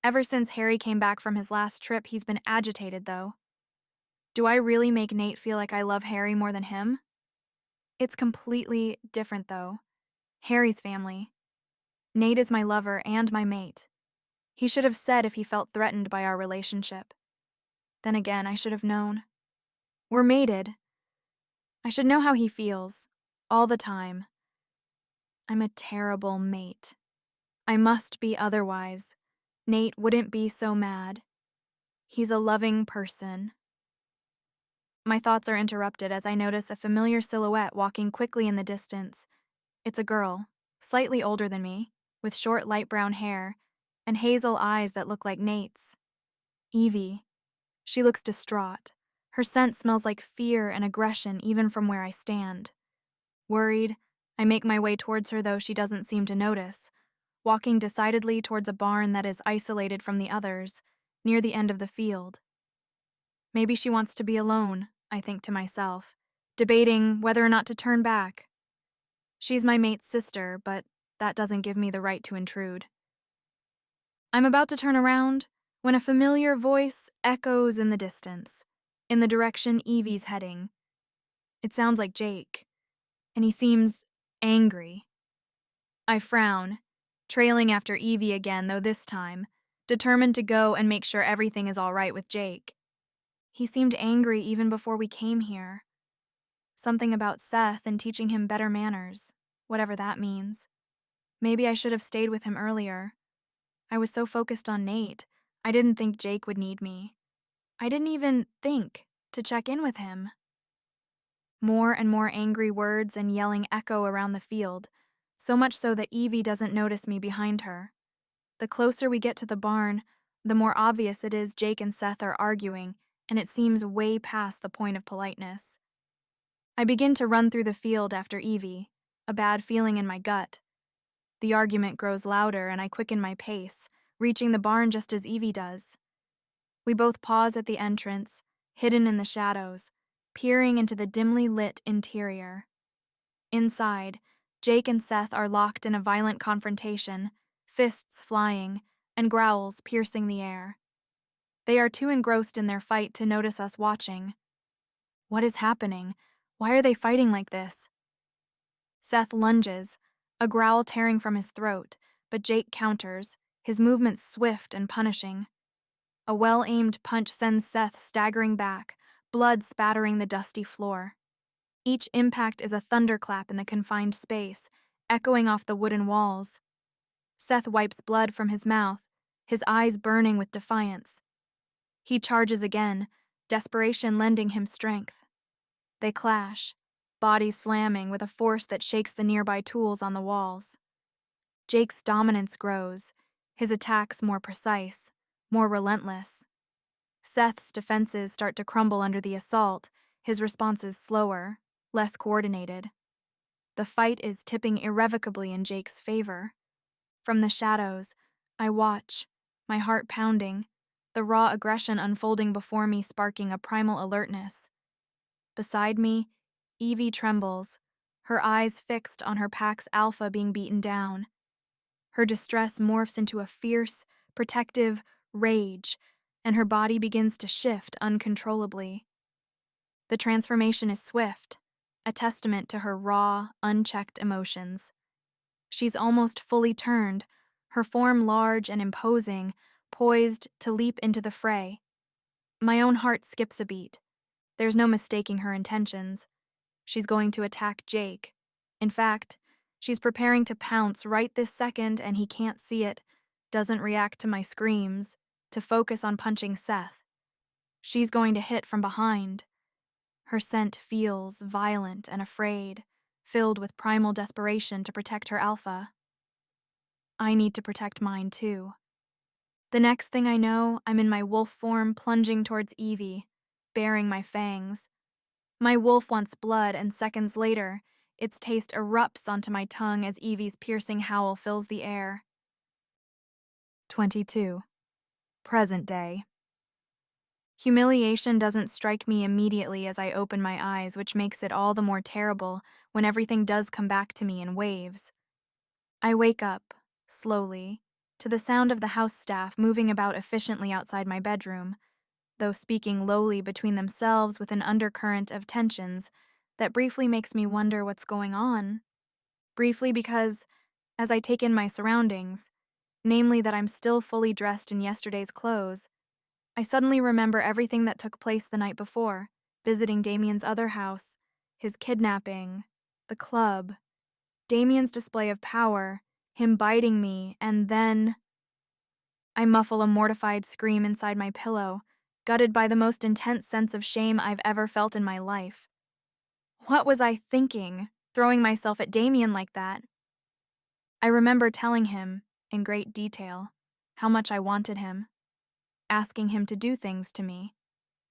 Ever since Harry came back from his last trip, he's been agitated, though. Do I really make Nate feel like I love Harry more than him? It's completely different, though. Harry's family. Nate is my lover and my mate. He should have said if he felt threatened by our relationship. Then again, I should have known. We're mated. I should know how he feels, all the time. I'm a terrible mate. I must be otherwise. Nate wouldn't be so mad. He's a loving person. My thoughts are interrupted as I notice a familiar silhouette walking quickly in the distance. It's a girl, slightly older than me, with short light brown hair and hazel eyes that look like Nate's. Evie. She looks distraught. Her scent smells like fear and aggression even from where I stand. Worried, I make my way towards her, though she doesn't seem to notice, walking decidedly towards a barn that is isolated from the others, near the end of the field. Maybe she wants to be alone, I think to myself, debating whether or not to turn back. She's my mate's sister, but that doesn't give me the right to intrude. I'm about to turn around when a familiar voice echoes in the distance, in the direction Evie's heading. It sounds like Jake, and he seems angry. I frown, trailing after Evie again, though this time, determined to go and make sure everything is all right with Jake. He seemed angry even before we came here. Something about Seth and teaching him better manners, whatever that means. Maybe I should have stayed with him earlier. I was so focused on Nate, I didn't think Jake would need me. I didn't even think to check in with him. More and more angry words and yelling echo around the field, so much so that Evie doesn't notice me behind her. The closer we get to the barn, the more obvious it is Jake and Seth are arguing, and it seems way past the point of politeness. I begin to run through the field after Evie, a bad feeling in my gut. The argument grows louder and I quicken my pace, reaching the barn just as Evie does. We both pause at the entrance, hidden in the shadows, peering into the dimly lit interior. Inside, Jake and Seth are locked in a violent confrontation, fists flying, and growls piercing the air. They are too engrossed in their fight to notice us watching. What is happening? Why are they fighting like this? Seth lunges, a growl tearing from his throat, but Jake counters, his movements swift and punishing. A well-aimed punch sends Seth staggering back, blood spattering the dusty floor. Each impact is a thunderclap in the confined space, echoing off the wooden walls. Seth wipes blood from his mouth, his eyes burning with defiance. He charges again, desperation lending him strength. They clash, bodies slamming with a force that shakes the nearby tools on the walls. Jake's dominance grows, his attacks more precise, more relentless. Seth's defenses start to crumble under the assault, his responses slower, less coordinated. The fight is tipping irrevocably in Jake's favor. From the shadows, I watch, my heart pounding, the raw aggression unfolding before me sparking a primal alertness. Beside me, Evie trembles, her eyes fixed on her pack's alpha being beaten down. Her distress morphs into a fierce, protective rage, and her body begins to shift uncontrollably. The transformation is swift, a testament to her raw, unchecked emotions. She's almost fully turned, her form large and imposing, poised to leap into the fray. My own heart skips a beat. There's no mistaking her intentions. She's going to attack Jake. In fact, she's preparing to pounce right this second, and he can't see it, doesn't react to my screams, to focus on punching Seth. She's going to hit from behind. Her scent feels violent and afraid, filled with primal desperation to protect her alpha. I need to protect mine too. The next thing I know, I'm in my wolf form plunging towards Evie, baring my fangs. My wolf wants blood, and seconds later, its taste erupts onto my tongue as Evie's piercing howl fills the air. 22. Present day. Humiliation doesn't strike me immediately as I open my eyes, which makes it all the more terrible when everything does come back to me in waves. I wake up, slowly, to the sound of the house staff moving about efficiently outside my bedroom, though speaking lowly between themselves with an undercurrent of tensions that briefly makes me wonder what's going on. Briefly because, as I take in my surroundings, namely that I'm still fully dressed in yesterday's clothes, I suddenly remember everything that took place the night before, visiting Damian's other house, his kidnapping, the club, Damian's display of power, him biting me, and then I muffle a mortified scream inside my pillow, gutted by the most intense sense of shame I've ever felt in my life. What was I thinking, throwing myself at Damian like that? I remember telling him, in great detail, how much I wanted him, asking him to do things to me,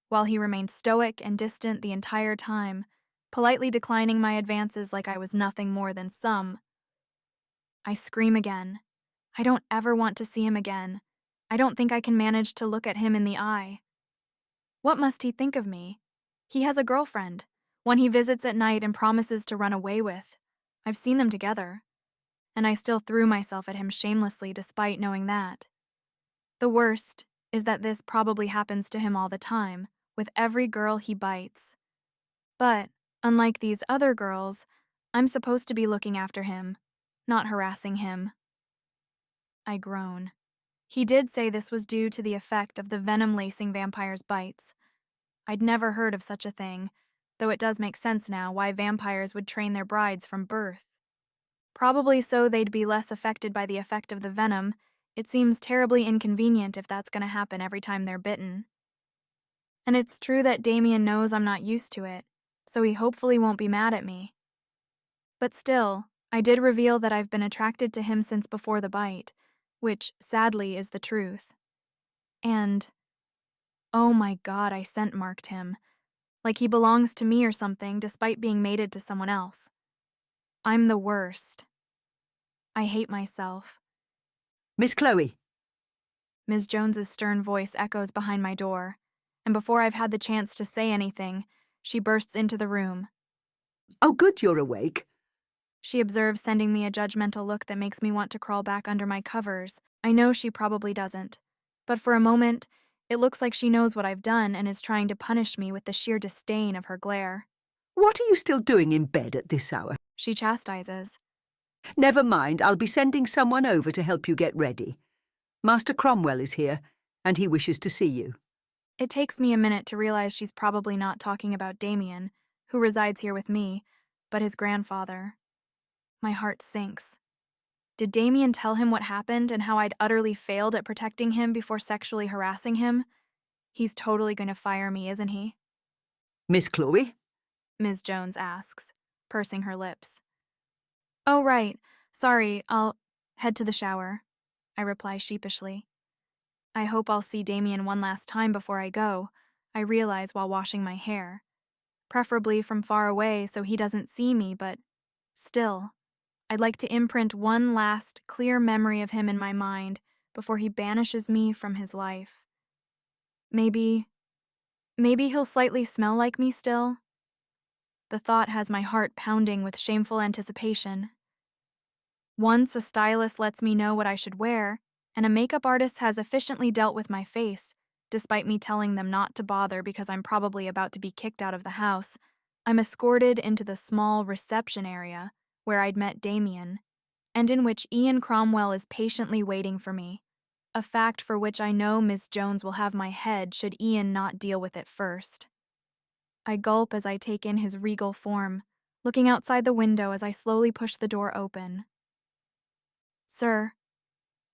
while he remained stoic and distant the entire time, politely declining my advances like I was nothing more than some. I scream again. I don't ever want to see him again. I don't think I can manage to look at him in the eye. What must he think of me? He has a girlfriend, one he visits at night and promises to run away with. I've seen them together. And I still threw myself at him shamelessly despite knowing that. The worst is that this probably happens to him all the time, with every girl he bites. But, unlike these other girls, I'm supposed to be looking after him, not harassing him. I groan. He did say this was due to the effect of the venom-lacing vampire's bites. I'd never heard of such a thing, though it does make sense now why vampires would train their brides from birth. Probably so they'd be less affected by the effect of the venom. It seems terribly inconvenient if that's going to happen every time they're bitten. And it's true that Damian knows I'm not used to it, so he hopefully won't be mad at me. But still, I did reveal that I've been attracted to him since before the bite, which, sadly, is the truth. And, oh my God, I scent-marked him, like he belongs to me or something despite being mated to someone else. I'm the worst. I hate myself. Miss Chloe. Ms. Jones's stern voice echoes behind my door, and before I've had the chance to say anything, she bursts into the room. Oh, good, you're awake. She observes, sending me a judgmental look that makes me want to crawl back under my covers. I know she probably doesn't, but for a moment, it looks like she knows what I've done and is trying to punish me with the sheer disdain of her glare. What are you still doing in bed at this hour? She chastises. Never mind, I'll be sending someone over to help you get ready. Master Cromwell is here, and he wishes to see you. It takes me a minute to realize she's probably not talking about Damian, who resides here with me, but his grandfather. My heart sinks. Did Damian tell him what happened and how I'd utterly failed at protecting him before sexually harassing him? He's totally going to fire me, isn't he? Miss Chloe? Ms. Jones asks, pursing her lips. Oh, right. Sorry, I'll head to the shower, I reply sheepishly. I hope I'll see Damian one last time before I go, I realize while washing my hair. Preferably from far away so he doesn't see me, but still, I'd like to imprint one last clear memory of him in my mind before he banishes me from his life. Maybe he'll slightly smell like me still. The thought has my heart pounding with shameful anticipation. Once a stylist lets me know what I should wear, and a makeup artist has efficiently dealt with my face, despite me telling them not to bother because I'm probably about to be kicked out of the house, I'm escorted into the small reception area where I'd met Damian, and in which Ian Cromwell is patiently waiting for me, a fact for which I know Miss Jones will have my head should Ian not deal with it first. I gulp as I take in his regal form, looking outside the window as I slowly push the door open. Sir,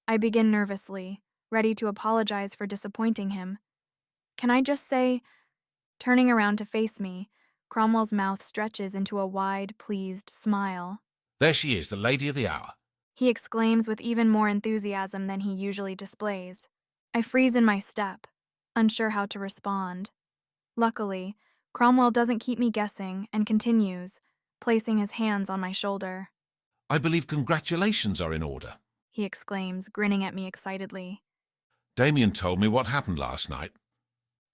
I begin nervously, ready to apologize for disappointing him. Can I just say, turning around to face me, Cromwell's mouth stretches into a wide, pleased smile. There she is, the lady of the hour. He exclaims with even more enthusiasm than he usually displays. I freeze in my step, unsure how to respond. Luckily, Cromwell doesn't keep me guessing and continues, placing his hands on my shoulder. I believe congratulations are in order. He exclaims, grinning at me excitedly. Damian told me what happened last night.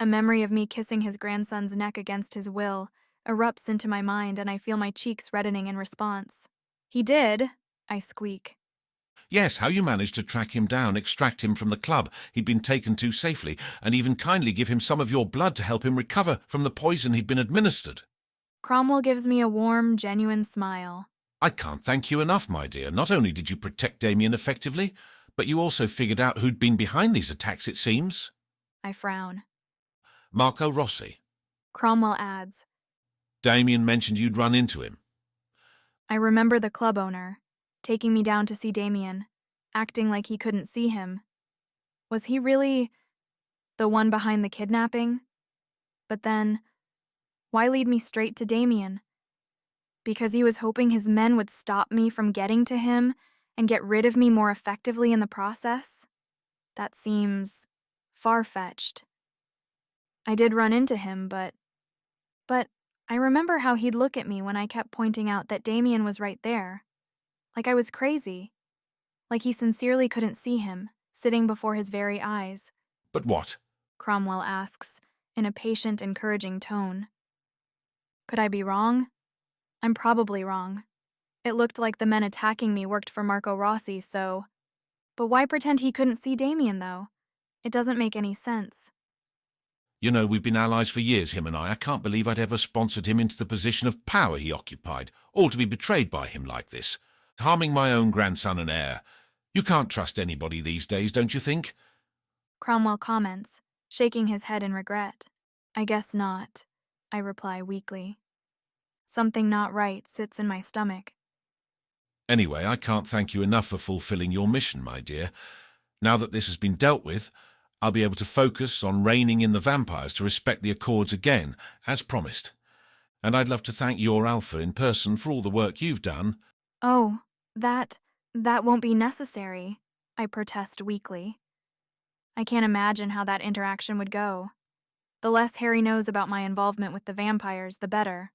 A memory of me kissing his grandson's neck against his will erupts into my mind, and I feel my cheeks reddening in response. He did, I squeak. Yes, how you managed to track him down, extract him from the club he'd been taken to safely, and even kindly give him some of your blood to help him recover from the poison he'd been administered. Cromwell gives me a warm, genuine smile. I can't thank you enough, my dear. Not only did you protect Damian effectively, but you also figured out who'd been behind these attacks, it seems. I frown. Marco Rossi. Cromwell adds. Damian mentioned you'd run into him. I remember the club owner, taking me down to see Damian, acting like he couldn't see him. Was he really the one behind the kidnapping? But then, why lead me straight to Damian? Because he was hoping his men would stop me from getting to him and get rid of me more effectively in the process? That seems far-fetched. I did run into him, but I remember how he'd look at me when I kept pointing out that Damian was right there. Like I was crazy. Like he sincerely couldn't see him, sitting before his very eyes. But what? Cromwell asks, in a patient, encouraging tone. Could I be wrong? I'm probably wrong. It looked like the men attacking me worked for Marco Rossi, so... But why pretend he couldn't see Damian, though? It doesn't make any sense. You know, we've been allies for years, him and I. I can't believe I'd ever sponsored him into the position of power he occupied, all to be betrayed by him like this. Harming my own grandson and heir. You can't trust anybody these days, don't you think? Cromwell comments, shaking his head in regret. I guess not, I reply weakly. Something not right sits in my stomach. Anyway, I can't thank you enough for fulfilling your mission, my dear. Now that this has been dealt with, I'll be able to focus on reining in the vampires to respect the Accords again, as promised. And I'd love to thank your Alpha in person for all the work you've done. Oh, that won't be necessary, I protest weakly. I can't imagine how that interaction would go. The less Harry knows about my involvement with the vampires, the better.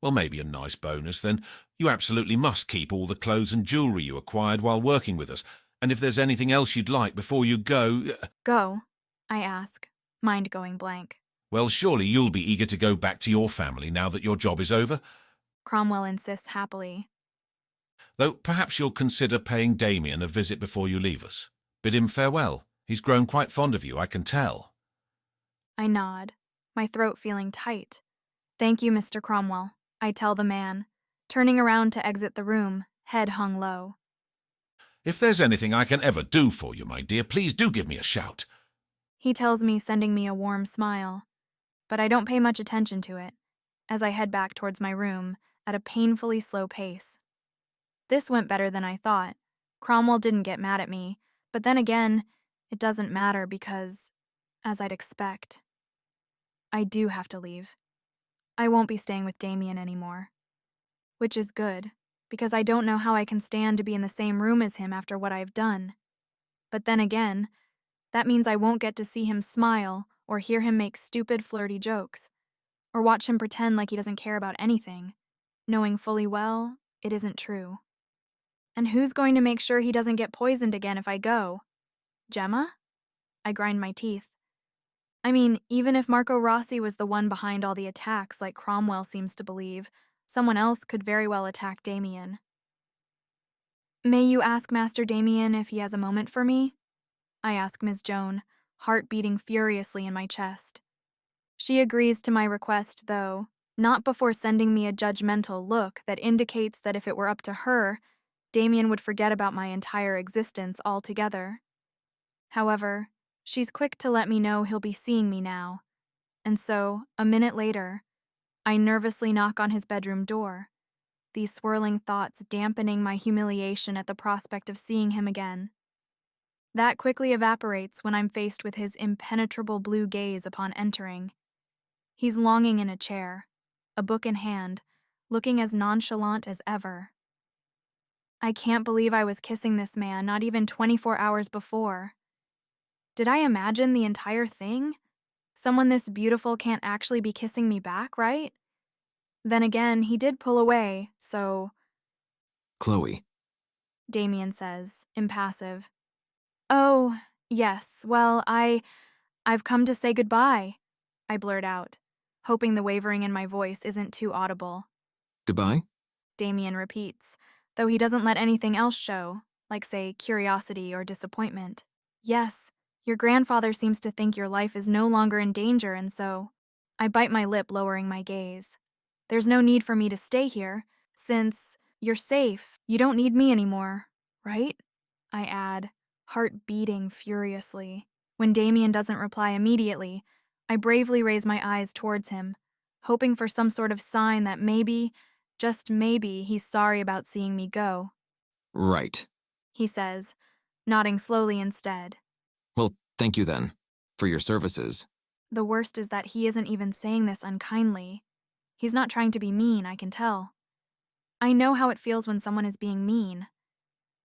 Well, maybe a nice bonus, then. You absolutely must keep all the clothes and jewellery you acquired while working with us. And if there's anything else you'd like before you go... Go? I ask, mind going blank. Well, surely you'll be eager to go back to your family now that your job is over? Cromwell insists happily. Though perhaps you'll consider paying Damian a visit before you leave us. Bid him farewell. He's grown quite fond of you, I can tell. I nod, my throat feeling tight. Thank you, Mr. Cromwell, I tell the man, turning around to exit the room, head hung low. If there's anything I can ever do for you, my dear, please do give me a shout. He tells me, sending me a warm smile, but I don't pay much attention to it, as I head back towards my room at a painfully slow pace. This went better than I thought. Cromwell didn't get mad at me, but then again, it doesn't matter because, as I'd expect, I do have to leave. I won't be staying with Damian anymore. Which is good, because I don't know how I can stand to be in the same room as him after what I've done. But then again, that means I won't get to see him smile or hear him make stupid, flirty jokes, or watch him pretend like he doesn't care about anything, knowing fully well it isn't true. And who's going to make sure he doesn't get poisoned again if I go? Gemma? I grind my teeth. I mean, even if Marco Rossi was the one behind all the attacks like Cromwell seems to believe, someone else could very well attack Damian. May you ask Master Damian if he has a moment for me? I ask Ms. Joan, heart beating furiously in my chest. She agrees to my request, though, not before sending me a judgmental look that indicates that if it were up to her, Damian would forget about my entire existence altogether. However, she's quick to let me know he'll be seeing me now, and so, a minute later, I nervously knock on his bedroom door, these swirling thoughts dampening my humiliation at the prospect of seeing him again. That quickly evaporates when I'm faced with his impenetrable blue gaze upon entering. He's longing in a chair, a book in hand, looking as nonchalant as ever. I can't believe I was kissing this man not even 24 hours before. Did I imagine the entire thing? Someone this beautiful can't actually be kissing me back, right? Then again, he did pull away, so... Chloe. Damian says, impassive. Oh, yes, well, I've come to say goodbye, I blurt out, hoping the wavering in my voice isn't too audible. Goodbye? Damian repeats, though he doesn't let anything else show, like, say, curiosity or disappointment. Yes, your grandfather seems to think your life is no longer in danger, and so I bite my lip, lowering my gaze. There's no need for me to stay here, since you're safe. You don't need me anymore, right? I add, heart beating furiously. When Damian doesn't reply immediately, I bravely raise my eyes towards him, hoping for some sort of sign that maybe, just maybe, he's sorry about seeing me go. Right. He says, nodding slowly instead. Well, thank you then, for your services. The worst is that he isn't even saying this unkindly. He's not trying to be mean, I can tell. I know how it feels when someone is being mean.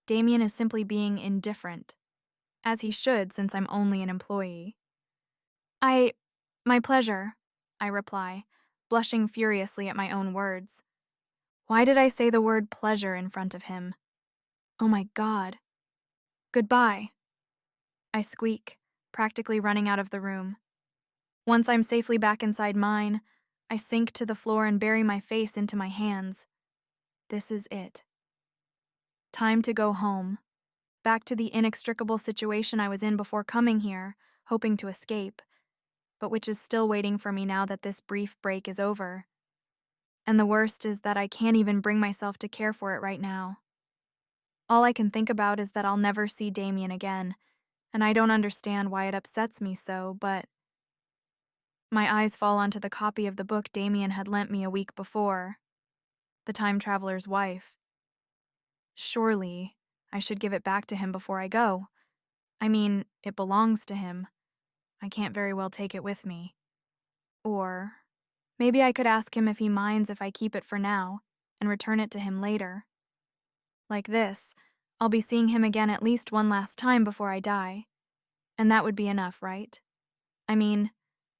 Damian is simply being indifferent, as he should since I'm only an employee. My pleasure, I reply, blushing furiously at my own words. Why did I say the word pleasure in front of him? Oh my God. Goodbye, I squeak, practically running out of the room. Once I'm safely back inside mine, I sink to the floor and bury my face into my hands. This is it. Time to go home. Back to the inextricable situation I was in before coming here, hoping to escape, but which is still waiting for me now that this brief break is over. And the worst is that I can't even bring myself to care for it right now. All I can think about is that I'll never see Damian again, and I don't understand why it upsets me so, but... My eyes fall onto the copy of the book Damian had lent me a week before, The Time Traveler's Wife. Surely, I should give it back to him before I go. I mean, it belongs to him. I can't very well take it with me. Or, maybe I could ask him if he minds if I keep it for now, and return it to him later. Like this, I'll be seeing him again at least one last time before I die. And that would be enough, right? I mean,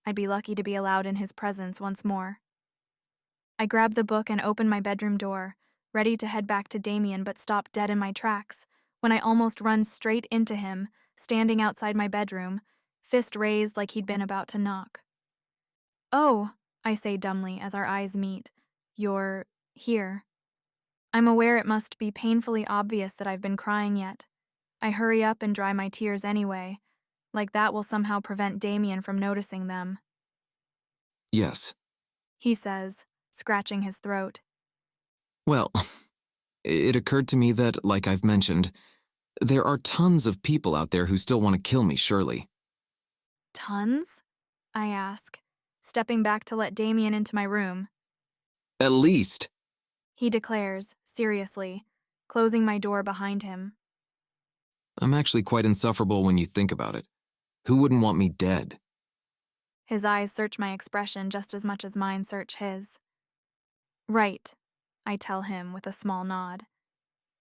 I'd be lucky to be allowed in his presence once more. I grab the book and open my bedroom door, ready to head back to Damian, but stop dead in my tracks when I almost run straight into him, standing outside my bedroom, fist raised like he'd been about to knock. Oh, I say dumbly as our eyes meet. You're here. I'm aware it must be painfully obvious that I've been crying yet. I hurry up and dry my tears anyway, like that will somehow prevent Damian from noticing them. Yes. He says, scratching his throat. Well, it occurred to me that, like I've mentioned, there are tons of people out there who still want to kill me, surely. Tons? I ask, stepping back to let Damian into my room. At least. He declares, seriously, closing my door behind him. I'm actually quite insufferable when you think about it. Who wouldn't want me dead? His eyes search my expression just as much as mine search his. Right, I tell him with a small nod.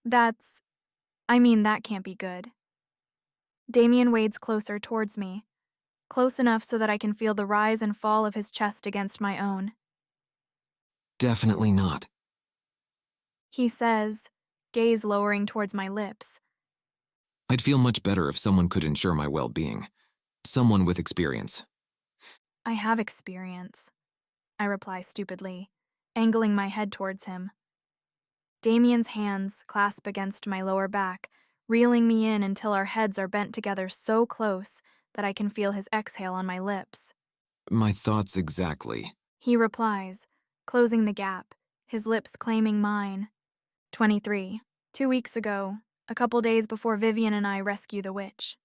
That can't be good. Damian wades closer towards me, close enough so that I can feel the rise and fall of his chest against my own. Definitely not. He says, gaze lowering towards my lips. I'd feel much better if someone could ensure my well-being. Someone with experience. I have experience, I reply stupidly, angling my head towards him. Damian's hands clasp against my lower back, reeling me in until our heads are bent together so close that I can feel his exhale on my lips. My thoughts exactly. He replies, closing the gap, his lips claiming mine. 23. 2 weeks ago, a couple days before Vivian and I rescue the witch.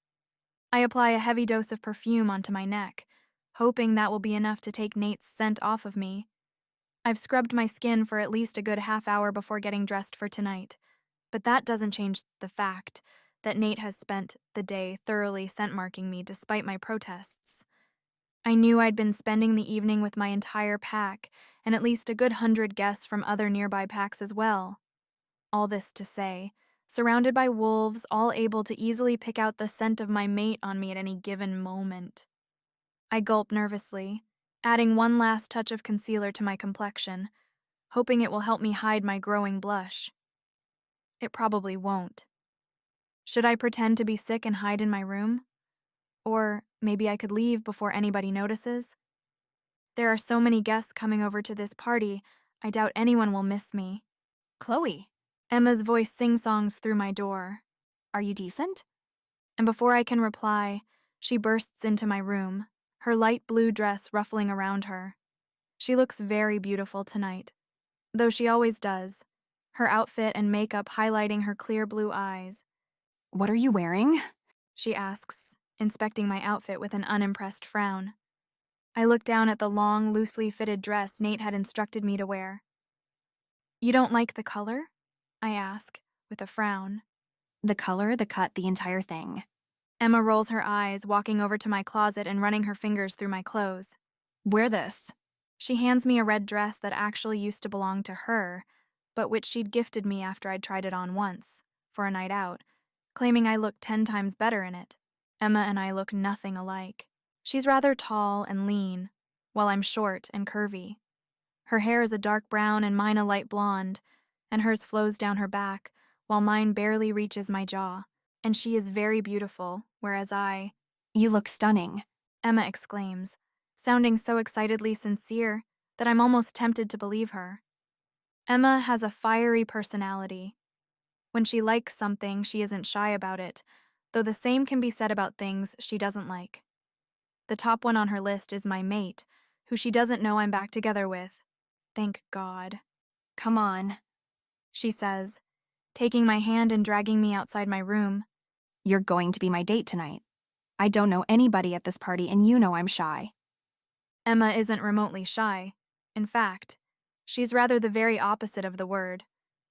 I apply a heavy dose of perfume onto my neck, hoping that will be enough to take Nate's scent off of me. I've scrubbed my skin for at least a good half hour before getting dressed for tonight, but that doesn't change the fact that Nate has spent the day thoroughly scent-marking me despite my protests. I knew I'd been spending the evening with my entire pack, and at least a good 100 guests from other nearby packs as well. All this to say, surrounded by wolves, all able to easily pick out the scent of my mate on me at any given moment. I gulp nervously, adding one last touch of concealer to my complexion, hoping it will help me hide my growing blush. It probably won't. Should I pretend to be sick and hide in my room? Or maybe I could leave before anybody notices? There are so many guests coming over to this party, I doubt anyone will miss me. Chloe. Emma's voice sing-songs through my door. Are you decent? And before I can reply, she bursts into my room, her light blue dress ruffling around her. She looks very beautiful tonight, though she always does, her outfit and makeup highlighting her clear blue eyes. What are you wearing? She asks, inspecting my outfit with an unimpressed frown. I look down at the long, loosely fitted dress Nate had instructed me to wear. You don't like the color? I ask, with a frown. The color, the cut, the entire thing. Emma rolls her eyes, walking over to my closet and running her fingers through my clothes. Wear this. She hands me a red dress that actually used to belong to her, but which she'd gifted me after I'd tried it on once, for a night out, claiming I looked 10 times better in it. Emma and I look nothing alike. She's rather tall and lean, while I'm short and curvy. Her hair is a dark brown and mine a light blonde, and hers flows down her back, while mine barely reaches my jaw. And she is very beautiful, whereas You look stunning. Emma exclaims, sounding so excitedly sincere that I'm almost tempted to believe her. Emma has a fiery personality. When she likes something, she isn't shy about it, though the same can be said about things she doesn't like. The top one on her list is my mate, who she doesn't know I'm back together with. Thank God. Come on. She says, taking my hand and dragging me outside my room. You're going to be my date tonight. I don't know anybody at this party, and you know I'm shy. Emma isn't remotely shy. In fact, she's rather the very opposite of the word.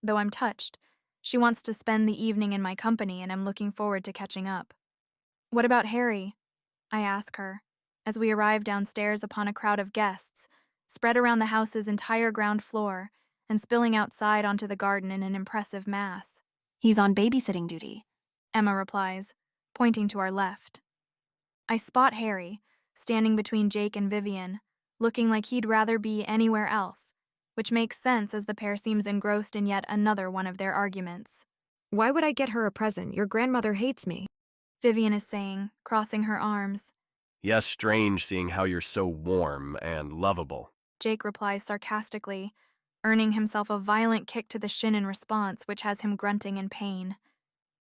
Though I'm touched, she wants to spend the evening in my company and I'm looking forward to catching up. What about Harry? I ask her, as we arrive downstairs upon a crowd of guests, spread around the house's entire ground floor and spilling outside onto the garden in an impressive mass. He's on babysitting duty, Emma replies, pointing to our left. I spot Harry, standing between Jake and Vivian, looking like he'd rather be anywhere else, which makes sense as the pair seems engrossed in yet another one of their arguments. Why would I get her a present? Your grandmother hates me. Vivian is saying, crossing her arms. Yes, strange seeing how you're so warm and lovable. Jake replies sarcastically, earning himself a violent kick to the shin in response, which has him grunting in pain.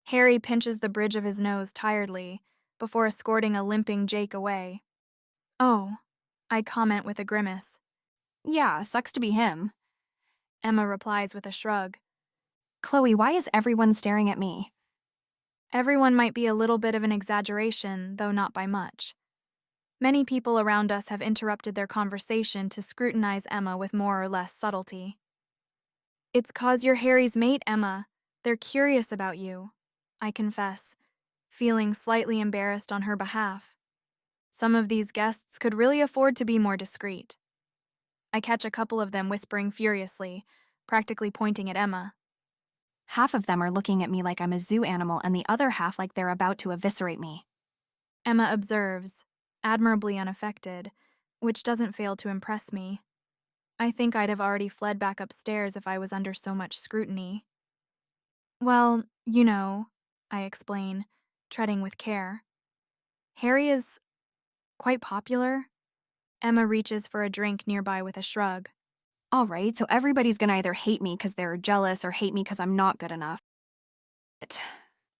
Harry pinches the bridge of his nose tiredly, before escorting a limping Jake away. Oh, I comment with a grimace. Yeah, sucks to be him. Emma replies with a shrug. Chloe, why is everyone staring at me? Everyone might be a little bit of an exaggeration, though not by much. Many people around us have interrupted their conversation to scrutinize Emma with more or less subtlety. It's 'cause you're Harry's mate, Emma. They're curious about you, I confess, feeling slightly embarrassed on her behalf. Some of these guests could really afford to be more discreet. I catch a couple of them whispering furiously, practically pointing at Emma. Half of them are looking at me like I'm a zoo animal and the other half like they're about to eviscerate me. Emma observes, admirably unaffected, which doesn't fail to impress me. I think I'd have already fled back upstairs if I was under so much scrutiny. Well, you know, I explain, treading with care. Harry is quite popular. Emma reaches for a drink nearby with a shrug. All right, so everybody's gonna either hate me because they're jealous or hate me because I'm not good enough.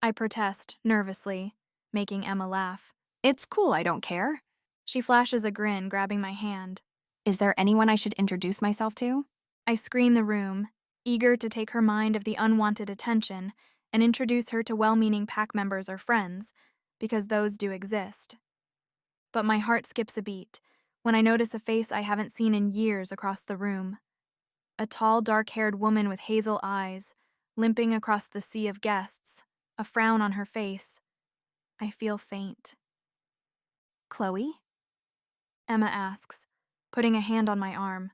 I protest, nervously, making Emma laugh. It's cool, I don't care. She flashes a grin, grabbing my hand. Is there anyone I should introduce myself to? I screen the room, eager to take her mind of the unwanted attention and introduce her to well-meaning pack members or friends, because those do exist. But my heart skips a beat when I notice a face I haven't seen in years across the room. A tall, dark-haired woman with hazel eyes, limping across the sea of guests, a frown on her face. I feel faint. Chloe? Emma asks, putting a hand on my arm.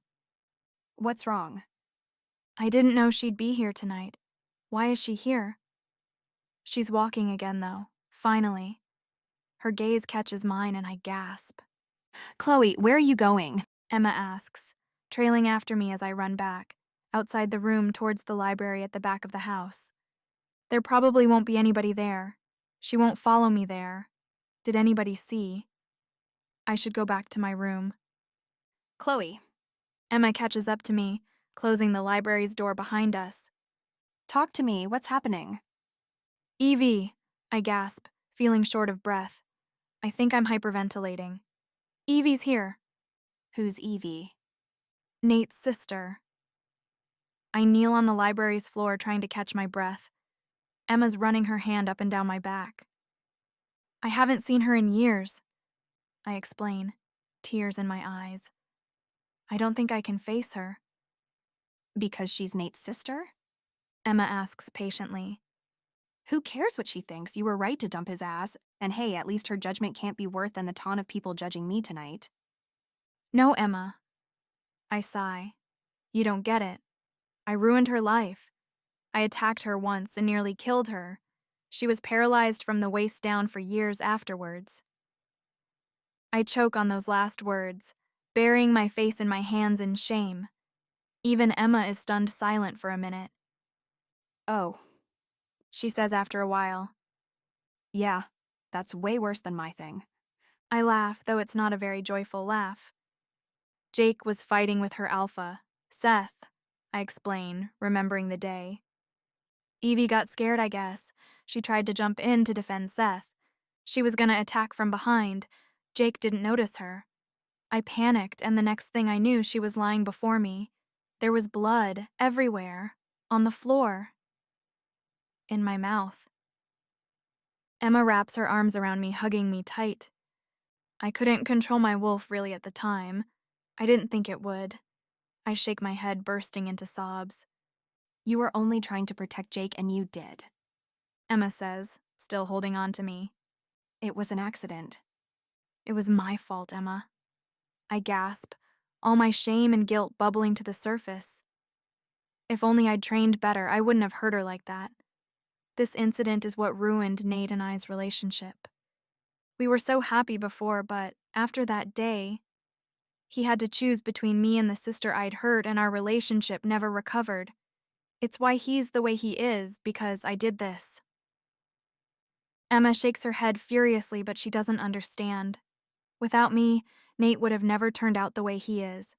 What's wrong? I didn't know she'd be here tonight. Why is she here? She's walking again, though, finally. Her gaze catches mine and I gasp. Chloe, where are you going? Emma asks, trailing after me as I run back, outside the room towards the library at the back of the house. There probably won't be anybody there. She won't follow me there. Did anybody see? I should go back to my room. Chloe. Emma catches up to me, closing the library's door behind us. Talk to me, what's happening? Evie, I gasp, feeling short of breath. I think I'm hyperventilating. Evie's here. Who's Evie? Nate's sister. I kneel on the library's floor trying to catch my breath. Emma's running her hand up and down my back. I haven't seen her in years, I explain, tears in my eyes. I don't think I can face her. Because she's Nate's sister? Emma asks patiently. Who cares what she thinks? You were right to dump his ass. And hey, at least her judgment can't be worse than the ton of people judging me tonight. No, Emma. I sigh. You don't get it. I ruined her life. I attacked her once and nearly killed her. She was paralyzed from the waist down for years afterwards. I choke on those last words, burying my face in my hands in shame. Even Emma is stunned silent for a minute. Oh, she says after a while. Yeah, that's way worse than my thing. I laugh, though it's not a very joyful laugh. Jake was fighting with her alpha, Seth, I explain, remembering the day. Evie got scared, I guess. She tried to jump in to defend Seth. She was gonna attack from behind. Jake didn't notice her. I panicked, and the next thing I knew, she was lying before me. There was blood everywhere, on the floor, in my mouth. Emma wraps her arms around me, hugging me tight. I couldn't control my wolf really at the time. I didn't think it would. I shake my head, bursting into sobs. You were only trying to protect Jake, and you did, Emma says, still holding on to me. It was an accident. It was my fault, Emma. I gasp, all my shame and guilt bubbling to the surface. If only I'd trained better, I wouldn't have hurt her like that. This incident is what ruined Nate and I's relationship. We were so happy before, but after that day, he had to choose between me and the sister I'd hurt, and our relationship never recovered. It's why he's the way he is, because I did this. Emma shakes her head furiously, but she doesn't understand. Without me, Nate would have never turned out the way he is.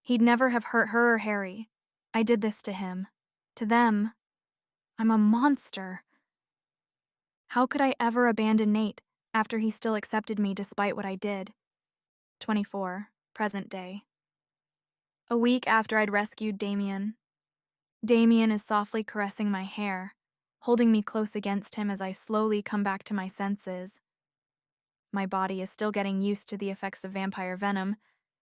He'd never have hurt her or Harry. I did this to him. To them. I'm a monster. How could I ever abandon Nate after he still accepted me despite what I did? 24, present day. A week after I'd rescued Damian. Damian is softly caressing my hair, holding me close against him as I slowly come back to my senses. My body is still getting used to the effects of vampire venom,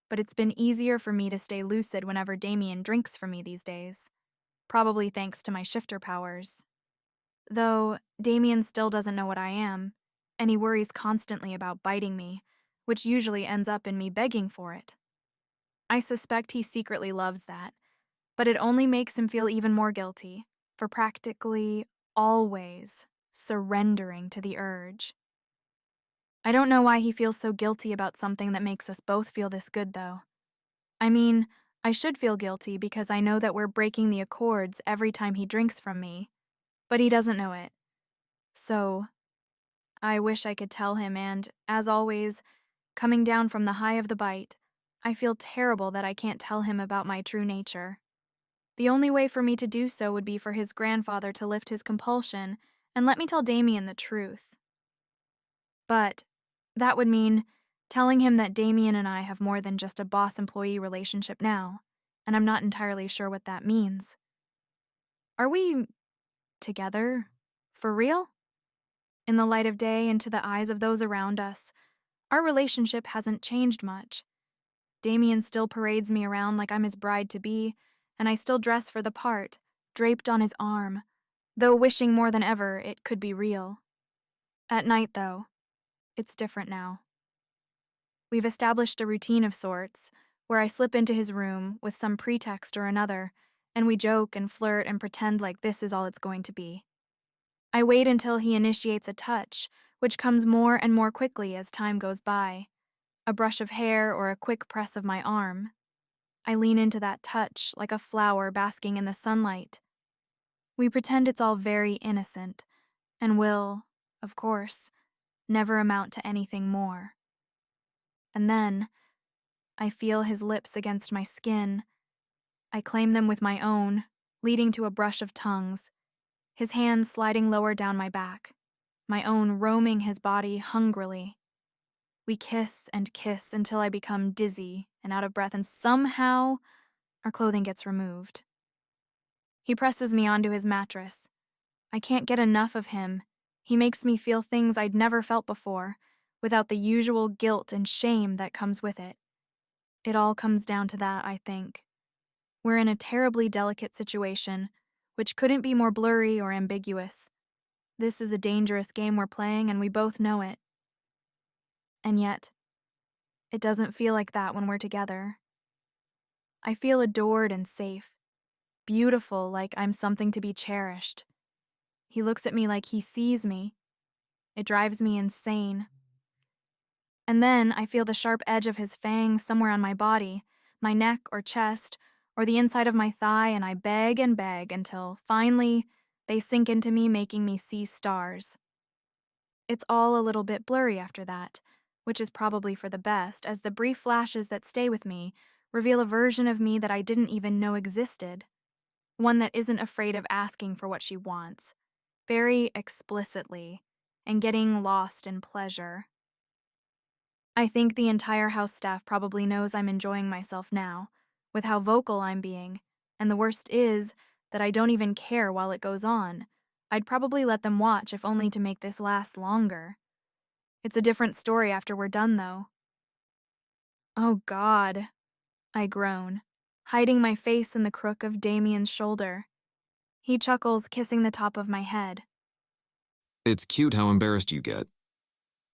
but it's been easier for me to stay lucid whenever Damian drinks for me these days, probably thanks to my shifter powers. Though, Damian still doesn't know what I am, and he worries constantly about biting me, which usually ends up in me begging for it. I suspect he secretly loves that, but it only makes him feel even more guilty for practically always surrendering to the urge. I don't know why he feels so guilty about something that makes us both feel this good, though. I mean, I should feel guilty because I know that we're breaking the accords every time he drinks from me, but he doesn't know it. So, I wish I could tell him, and, as always, coming down from the high of the bite, I feel terrible that I can't tell him about my true nature. The only way for me to do so would be for his grandfather to lift his compulsion and let me tell Damian the truth. But that would mean telling him that Damian and I have more than just a boss-employee relationship now, and I'm not entirely sure what that means. Are we together? For real? In the light of day and to the eyes of those around us, our relationship hasn't changed much. Damian still parades me around like I'm his bride-to-be, and I still dress for the part, draped on his arm, though wishing more than ever it could be real. At night, though, it's different now. We've established a routine of sorts, where I slip into his room with some pretext or another, and we joke and flirt and pretend like this is all it's going to be. I wait until he initiates a touch, which comes more and more quickly as time goes by. A brush of hair or a quick press of my arm. I lean into that touch like a flower basking in the sunlight. We pretend it's all very innocent, and will, of course, never amount to anything more. And then, I feel his lips against my skin. I claim them with my own, leading to a brush of tongues. his hands sliding lower down my back, my own roaming his body hungrily. We kiss and kiss until I become dizzy and out of breath, and somehow our clothing gets removed. He presses me onto his mattress. I can't get enough of him. He makes me feel things I'd never felt before, without the usual guilt and shame that comes with it. It all comes down to that, I think. We're in a terribly delicate situation, which couldn't be more blurry or ambiguous. This is a dangerous game we're playing, and we both know it. And yet, it doesn't feel like that when we're together. I feel adored and safe, beautiful, like I'm something to be cherished. He looks at me like he sees me. It drives me insane. And then I feel the sharp edge of his fangs somewhere on my body, my neck or chest, or the inside of my thigh, and I beg and beg until, finally, they sink into me, making me see stars. It's all a little bit blurry after that, which is probably for the best, as the brief flashes that stay with me reveal a version of me that I didn't even know existed. One that isn't afraid of asking for what she wants, very explicitly, and getting lost in pleasure. I think the entire house staff probably knows I'm enjoying myself now, with how vocal I'm being, and the worst is that I don't even care while it goes on. I'd probably let them watch if only to make this last longer. It's a different story after we're done, though. Oh, God, I groan, hiding my face in the crook of Damian's shoulder. He chuckles, kissing the top of my head. It's cute how embarrassed you get,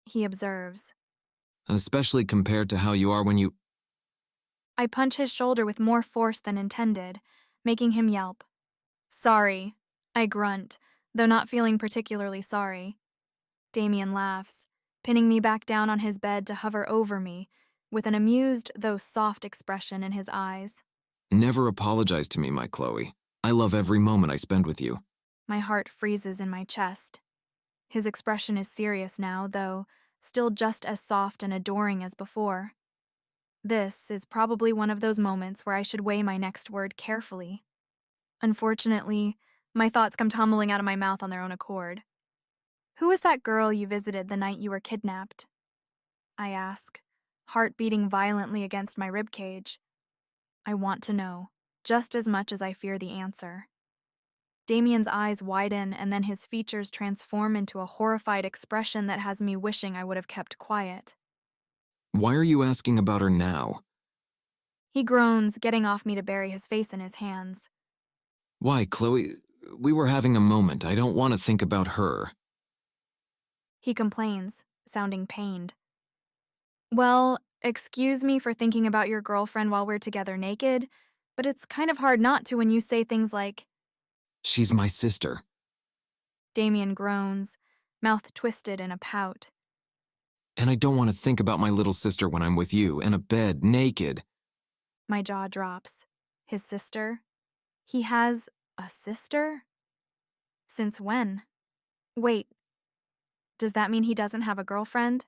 He observes. especially compared to how you are when you... I punch his shoulder with more force than intended, making him yelp. Sorry, I grunt, though not feeling particularly sorry. Damian laughs, pinning me back down on his bed to hover over me, with an amused though soft expression in his eyes. Never apologize to me, my Chloe. I love every moment I spend with you. My heart freezes in my chest. His expression is serious now, though still just as soft and adoring as before. This is probably one of those moments where I should weigh my next word carefully. Unfortunately, my thoughts come tumbling out of my mouth on their own accord. Who was that girl you visited the night you were kidnapped? I ask, heart beating violently against my ribcage. I want to know, just as much as I fear the answer. Damian's eyes widen, and then his features transform into a horrified expression that has me wishing I would have kept quiet. Why are you asking about her now? He groans, getting off me to bury his face in his hands. Why, Chloe? We were having a moment. I don't want to think about her. He complains, sounding pained. Well, excuse me for thinking about your girlfriend while we're together naked, but it's kind of hard not to when you say things like, She's my sister. Damian groans, mouth twisted in a pout. And I don't want to think about my little sister when I'm with you, in a bed, naked. My jaw drops. His sister? He has a sister? Since when? Wait, does that mean he doesn't have a girlfriend?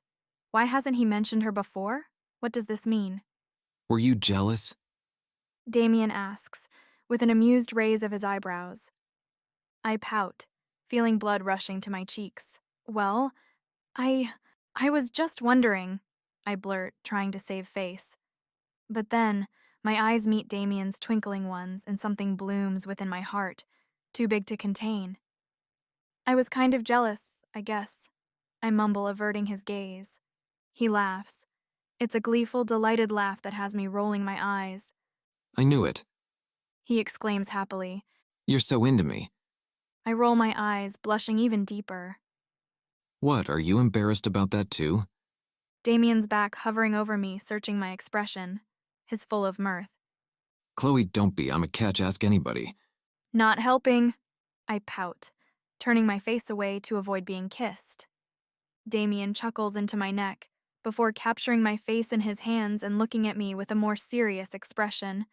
Why hasn't he mentioned her before? What does this mean? Were you jealous? Damian asks, with an amused raise of his eyebrows. I pout, feeling blood rushing to my cheeks. Well, I was just wondering, I blurt, trying to save face. But then, my eyes meet Damian's twinkling ones, and something blooms within my heart, too big to contain. I was kind of jealous, I guess, I mumble, averting his gaze. He laughs. It's a gleeful, delighted laugh that has me rolling my eyes. I knew it. He exclaims happily. You're so into me. I roll my eyes, blushing even deeper. What, are you embarrassed about that too? Damian's back hovering over me, searching my expression, his full of mirth. Chloe, don't be. I'm a catch, ask anybody. Not helping. I pout, turning my face away to avoid being kissed. Damian chuckles into my neck, before capturing my face in his hands and looking at me with a more serious expression.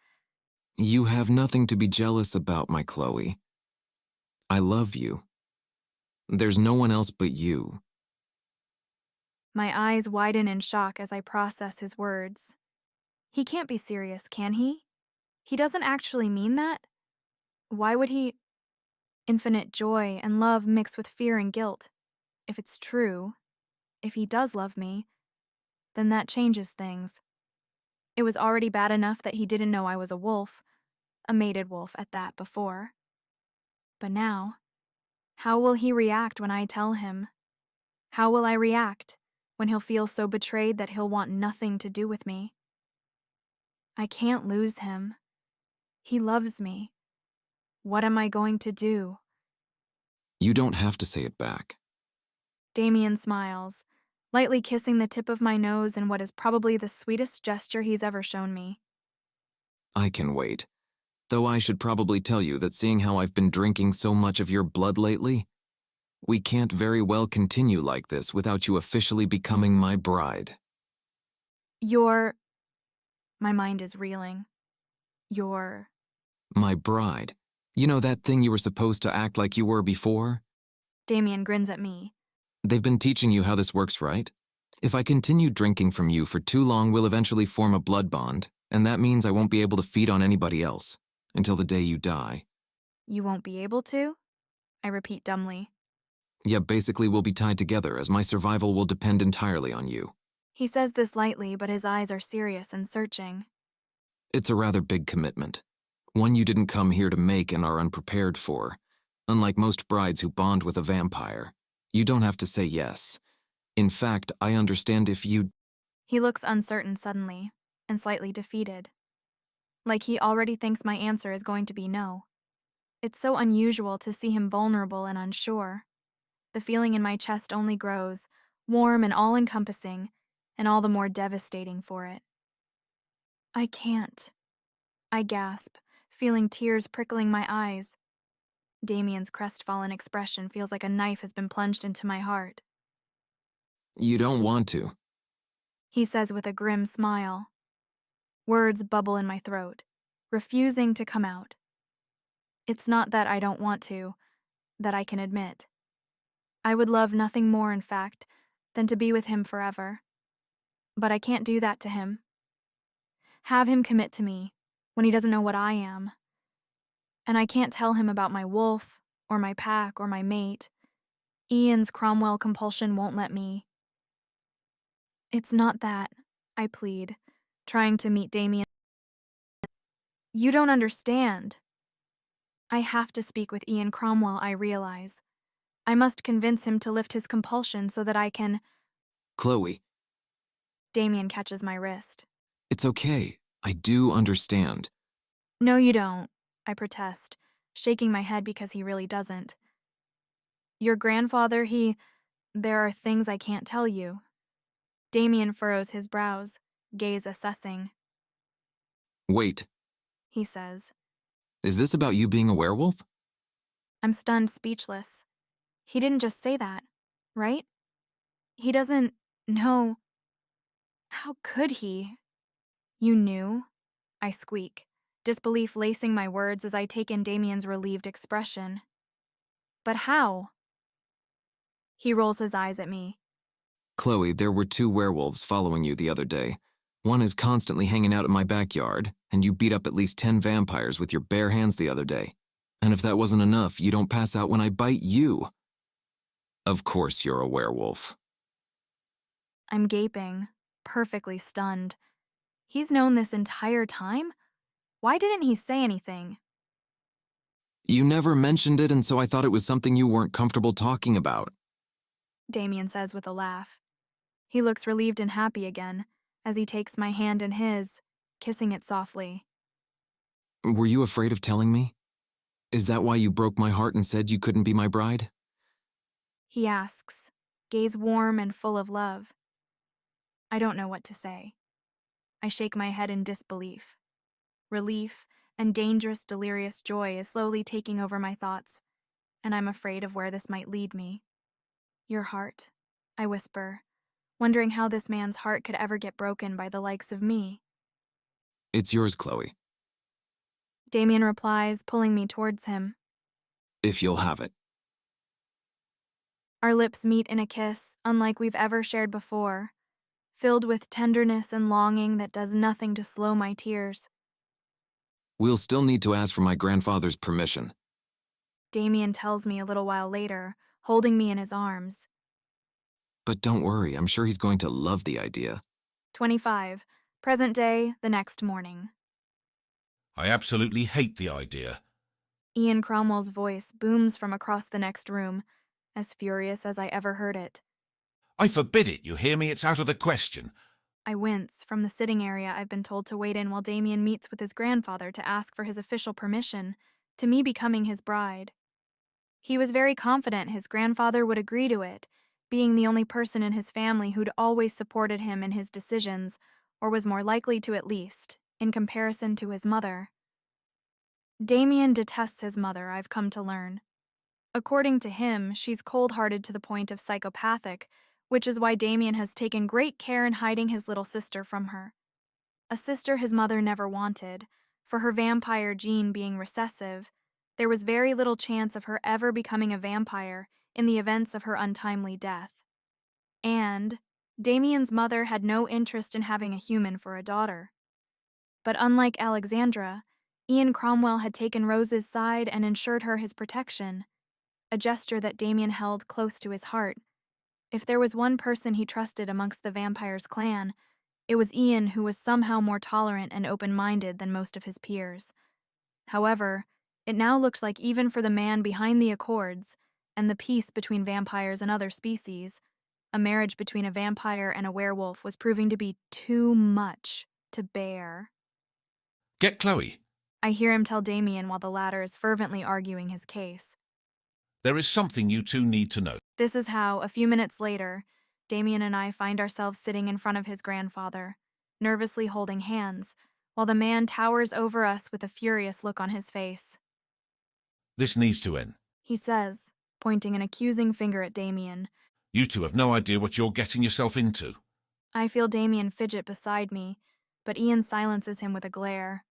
You have nothing to be jealous about, my Chloe. I love you. There's no one else but you. My eyes widen in shock as I process his words. He can't be serious, can he? He doesn't actually mean that? Why would he? Infinite joy and love mixed with fear and guilt. If it's true, if he does love me, then that changes things. It was already bad enough that he didn't know I was a wolf, a mated wolf at that before. But now, how will he react when I tell him? How will I react when he'll feel so betrayed that he'll want nothing to do with me? I can't lose him. He loves me. What am I going to do? You don't have to say it back. Damian smiles, lightly kissing the tip of my nose in what is probably the sweetest gesture he's ever shown me. I can wait. Though I should probably tell you that seeing how I've been drinking so much of your blood lately, we can't very well continue like this without you officially becoming my bride. My mind is reeling. My bride. You know that thing you were supposed to act like you were before? Damian grins at me. They've been teaching you how this works, right? If I continue drinking from you for too long, we'll eventually form a blood bond, and that means I won't be able to feed on anybody else until the day you die. You won't be able to? I repeat dumbly. Yeah, basically we'll be tied together as my survival will depend entirely on you. He says this lightly, but his eyes are serious and searching. It's a rather big commitment. One you didn't come here to make and are unprepared for. Unlike most brides who bond with a vampire, you don't have to say yes. In fact, I understand if you... He looks uncertain suddenly, and slightly defeated. Like he already thinks my answer is going to be no. It's so unusual to see him vulnerable and unsure. The feeling in my chest only grows, warm and all-encompassing, and all the more devastating for it. I can't. I gasp, feeling tears prickling my eyes. Damian's crestfallen expression feels like a knife has been plunged into my heart. You don't want to. He says with a grim smile. Words bubble in my throat, refusing to come out. It's not that I don't want to, that I can admit. I would love nothing more, in fact, than to be with him forever. But I can't do that to him. Have him commit to me when he doesn't know what I am. And I can't tell him about my wolf, or my pack, or my mate. Ian's Cromwell compulsion won't let me. It's not that, I plead, trying to meet Damian. You don't understand. I have to speak with Ian Cromwell, I realize. I must convince him to lift his compulsion so that I can... Chloe. Damian catches my wrist. It's okay. I do understand. No, you don't, I protest, shaking my head because he really doesn't. Your grandfather, there are things I can't tell you. Damian furrows his brows, gaze assessing. Wait. He says. Is this about you being a werewolf? I'm stunned, speechless. He didn't just say that, right? He doesn't know. How could he? You knew? I squeak, disbelief lacing my words as I take in Damian's relieved expression. But how? He rolls his eyes at me. Chloe, there were 2 werewolves following you the other day. One is constantly hanging out in my backyard, and you beat up at least 10 vampires with your bare hands the other day. And if that wasn't enough, you don't pass out when I bite you. Of course you're a werewolf. I'm gaping, perfectly stunned. He's known this entire time? Why didn't he say anything? You never mentioned it, and so I thought it was something you weren't comfortable talking about. Damian says with a laugh. He looks relieved and happy again, as he takes my hand in his, kissing it softly. Were you afraid of telling me? Is that why you broke my heart and said you couldn't be my bride? He asks, gaze warm and full of love. I don't know what to say. I shake my head in disbelief. Relief and dangerous, delirious joy is slowly taking over my thoughts, and I'm afraid of where this might lead me. Your heart, I whisper, wondering how this man's heart could ever get broken by the likes of me. It's yours, Chloe. Damian replies, pulling me towards him. If you'll have it. Our lips meet in a kiss, unlike we've ever shared before, filled with tenderness and longing that does nothing to slow my tears. We'll still need to ask for my grandfather's permission. Damian tells me a little while later, holding me in his arms. But don't worry, I'm sure he's going to love the idea. 25. Present day, the next morning. I absolutely hate the idea. Ian Cromwell's voice booms from across the next room, as furious as I ever heard it. I forbid it, you hear me? It's out of the question. I wince from the sitting area I've been told to wait in while Damian meets with his grandfather to ask for his official permission, to me becoming his bride. He was very confident his grandfather would agree to it, being the only person in his family who'd always supported him in his decisions, or was more likely to at least, in comparison to his mother. Damian detests his mother, I've come to learn. According to him, she's cold-hearted to the point of psychopathic, which is why Damian has taken great care in hiding his little sister from her. A sister his mother never wanted, for her vampire gene being recessive, there was very little chance of her ever becoming a vampire in the events of her untimely death. And Damian's mother had no interest in having a human for a daughter. But unlike Alexandra, Ian Cromwell had taken Rose's side and ensured her his protection, a gesture that Damian held close to his heart. If there was one person he trusted amongst the vampire's clan, it was Ian, who was somehow more tolerant and open-minded than most of his peers. However, it now looked like even for the man behind the Accords, and the peace between vampires and other species, a marriage between a vampire and a werewolf was proving to be too much to bear. Get Chloe. I hear him tell Damian while the latter is fervently arguing his case. There is something you two need to know. This is how, a few minutes later, Damian and I find ourselves sitting in front of his grandfather, nervously holding hands, while the man towers over us with a furious look on his face. This needs to end. He says, pointing an accusing finger at Damian. You two have no idea what you're getting yourself into. I feel Damian fidget beside me, but Ian silences him with a glare.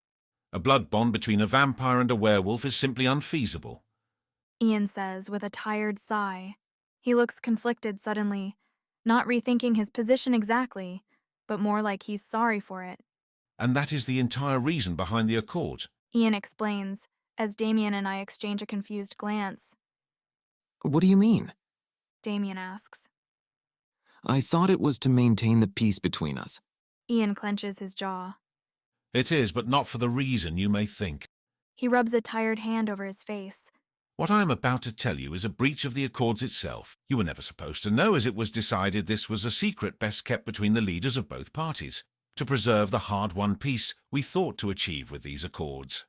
A blood bond between a vampire and a werewolf is simply unfeasible. Ian says with a tired sigh. He looks conflicted suddenly, not rethinking his position exactly, but more like he's sorry for it. And that is the entire reason behind the Accord. Ian explains, as Damian and I exchange a confused glance. What do you mean? Damian asks. I thought it was to maintain the peace between us. Ian clenches his jaw. It is, but not for the reason you may think. He rubs a tired hand over his face. What I am about to tell you is a breach of the Accords itself. You were never supposed to know, as it was decided this was a secret best kept between the leaders of both parties, to preserve the hard-won peace we thought to achieve with these Accords.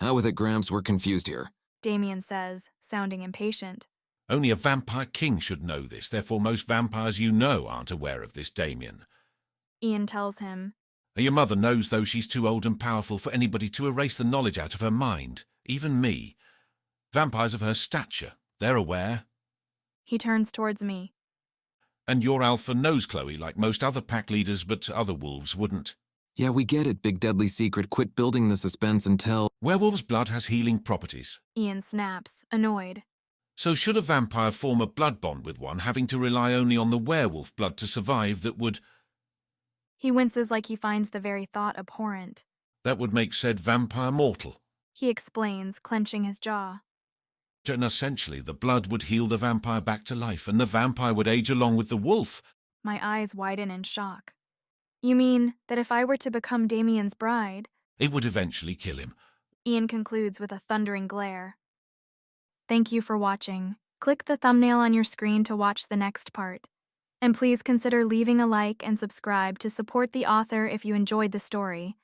How with it, Gramps? We're confused here. Damian says, sounding impatient. Only a vampire king should know this, therefore most vampires you know aren't aware of this, Damian. Ian tells him. Your mother knows, though she's too old and powerful for anybody to erase the knowledge out of her mind, even me. Vampires of her stature, they're aware. He turns towards me. And your alpha knows Chloe like most other pack leaders, but other wolves wouldn't. Yeah, we get it, big deadly secret. Quit building the suspense and tell. Werewolf's blood has healing properties. Ian snaps, annoyed. So should a vampire form a blood bond with one, having to rely only on the werewolf blood to survive, that would... He winces like he finds the very thought abhorrent. That would make said vampire mortal. He explains, clenching his jaw. And essentially, the blood would heal the vampire back to life, and the vampire would age along with the wolf. My eyes widen in shock. You mean that if I were to become Damian's bride... It would eventually kill him. Ian concludes with a thundering glare. Thank you for watching. Click the thumbnail on your screen to watch the next part. And please consider leaving a like and subscribe to support the author if you enjoyed the story.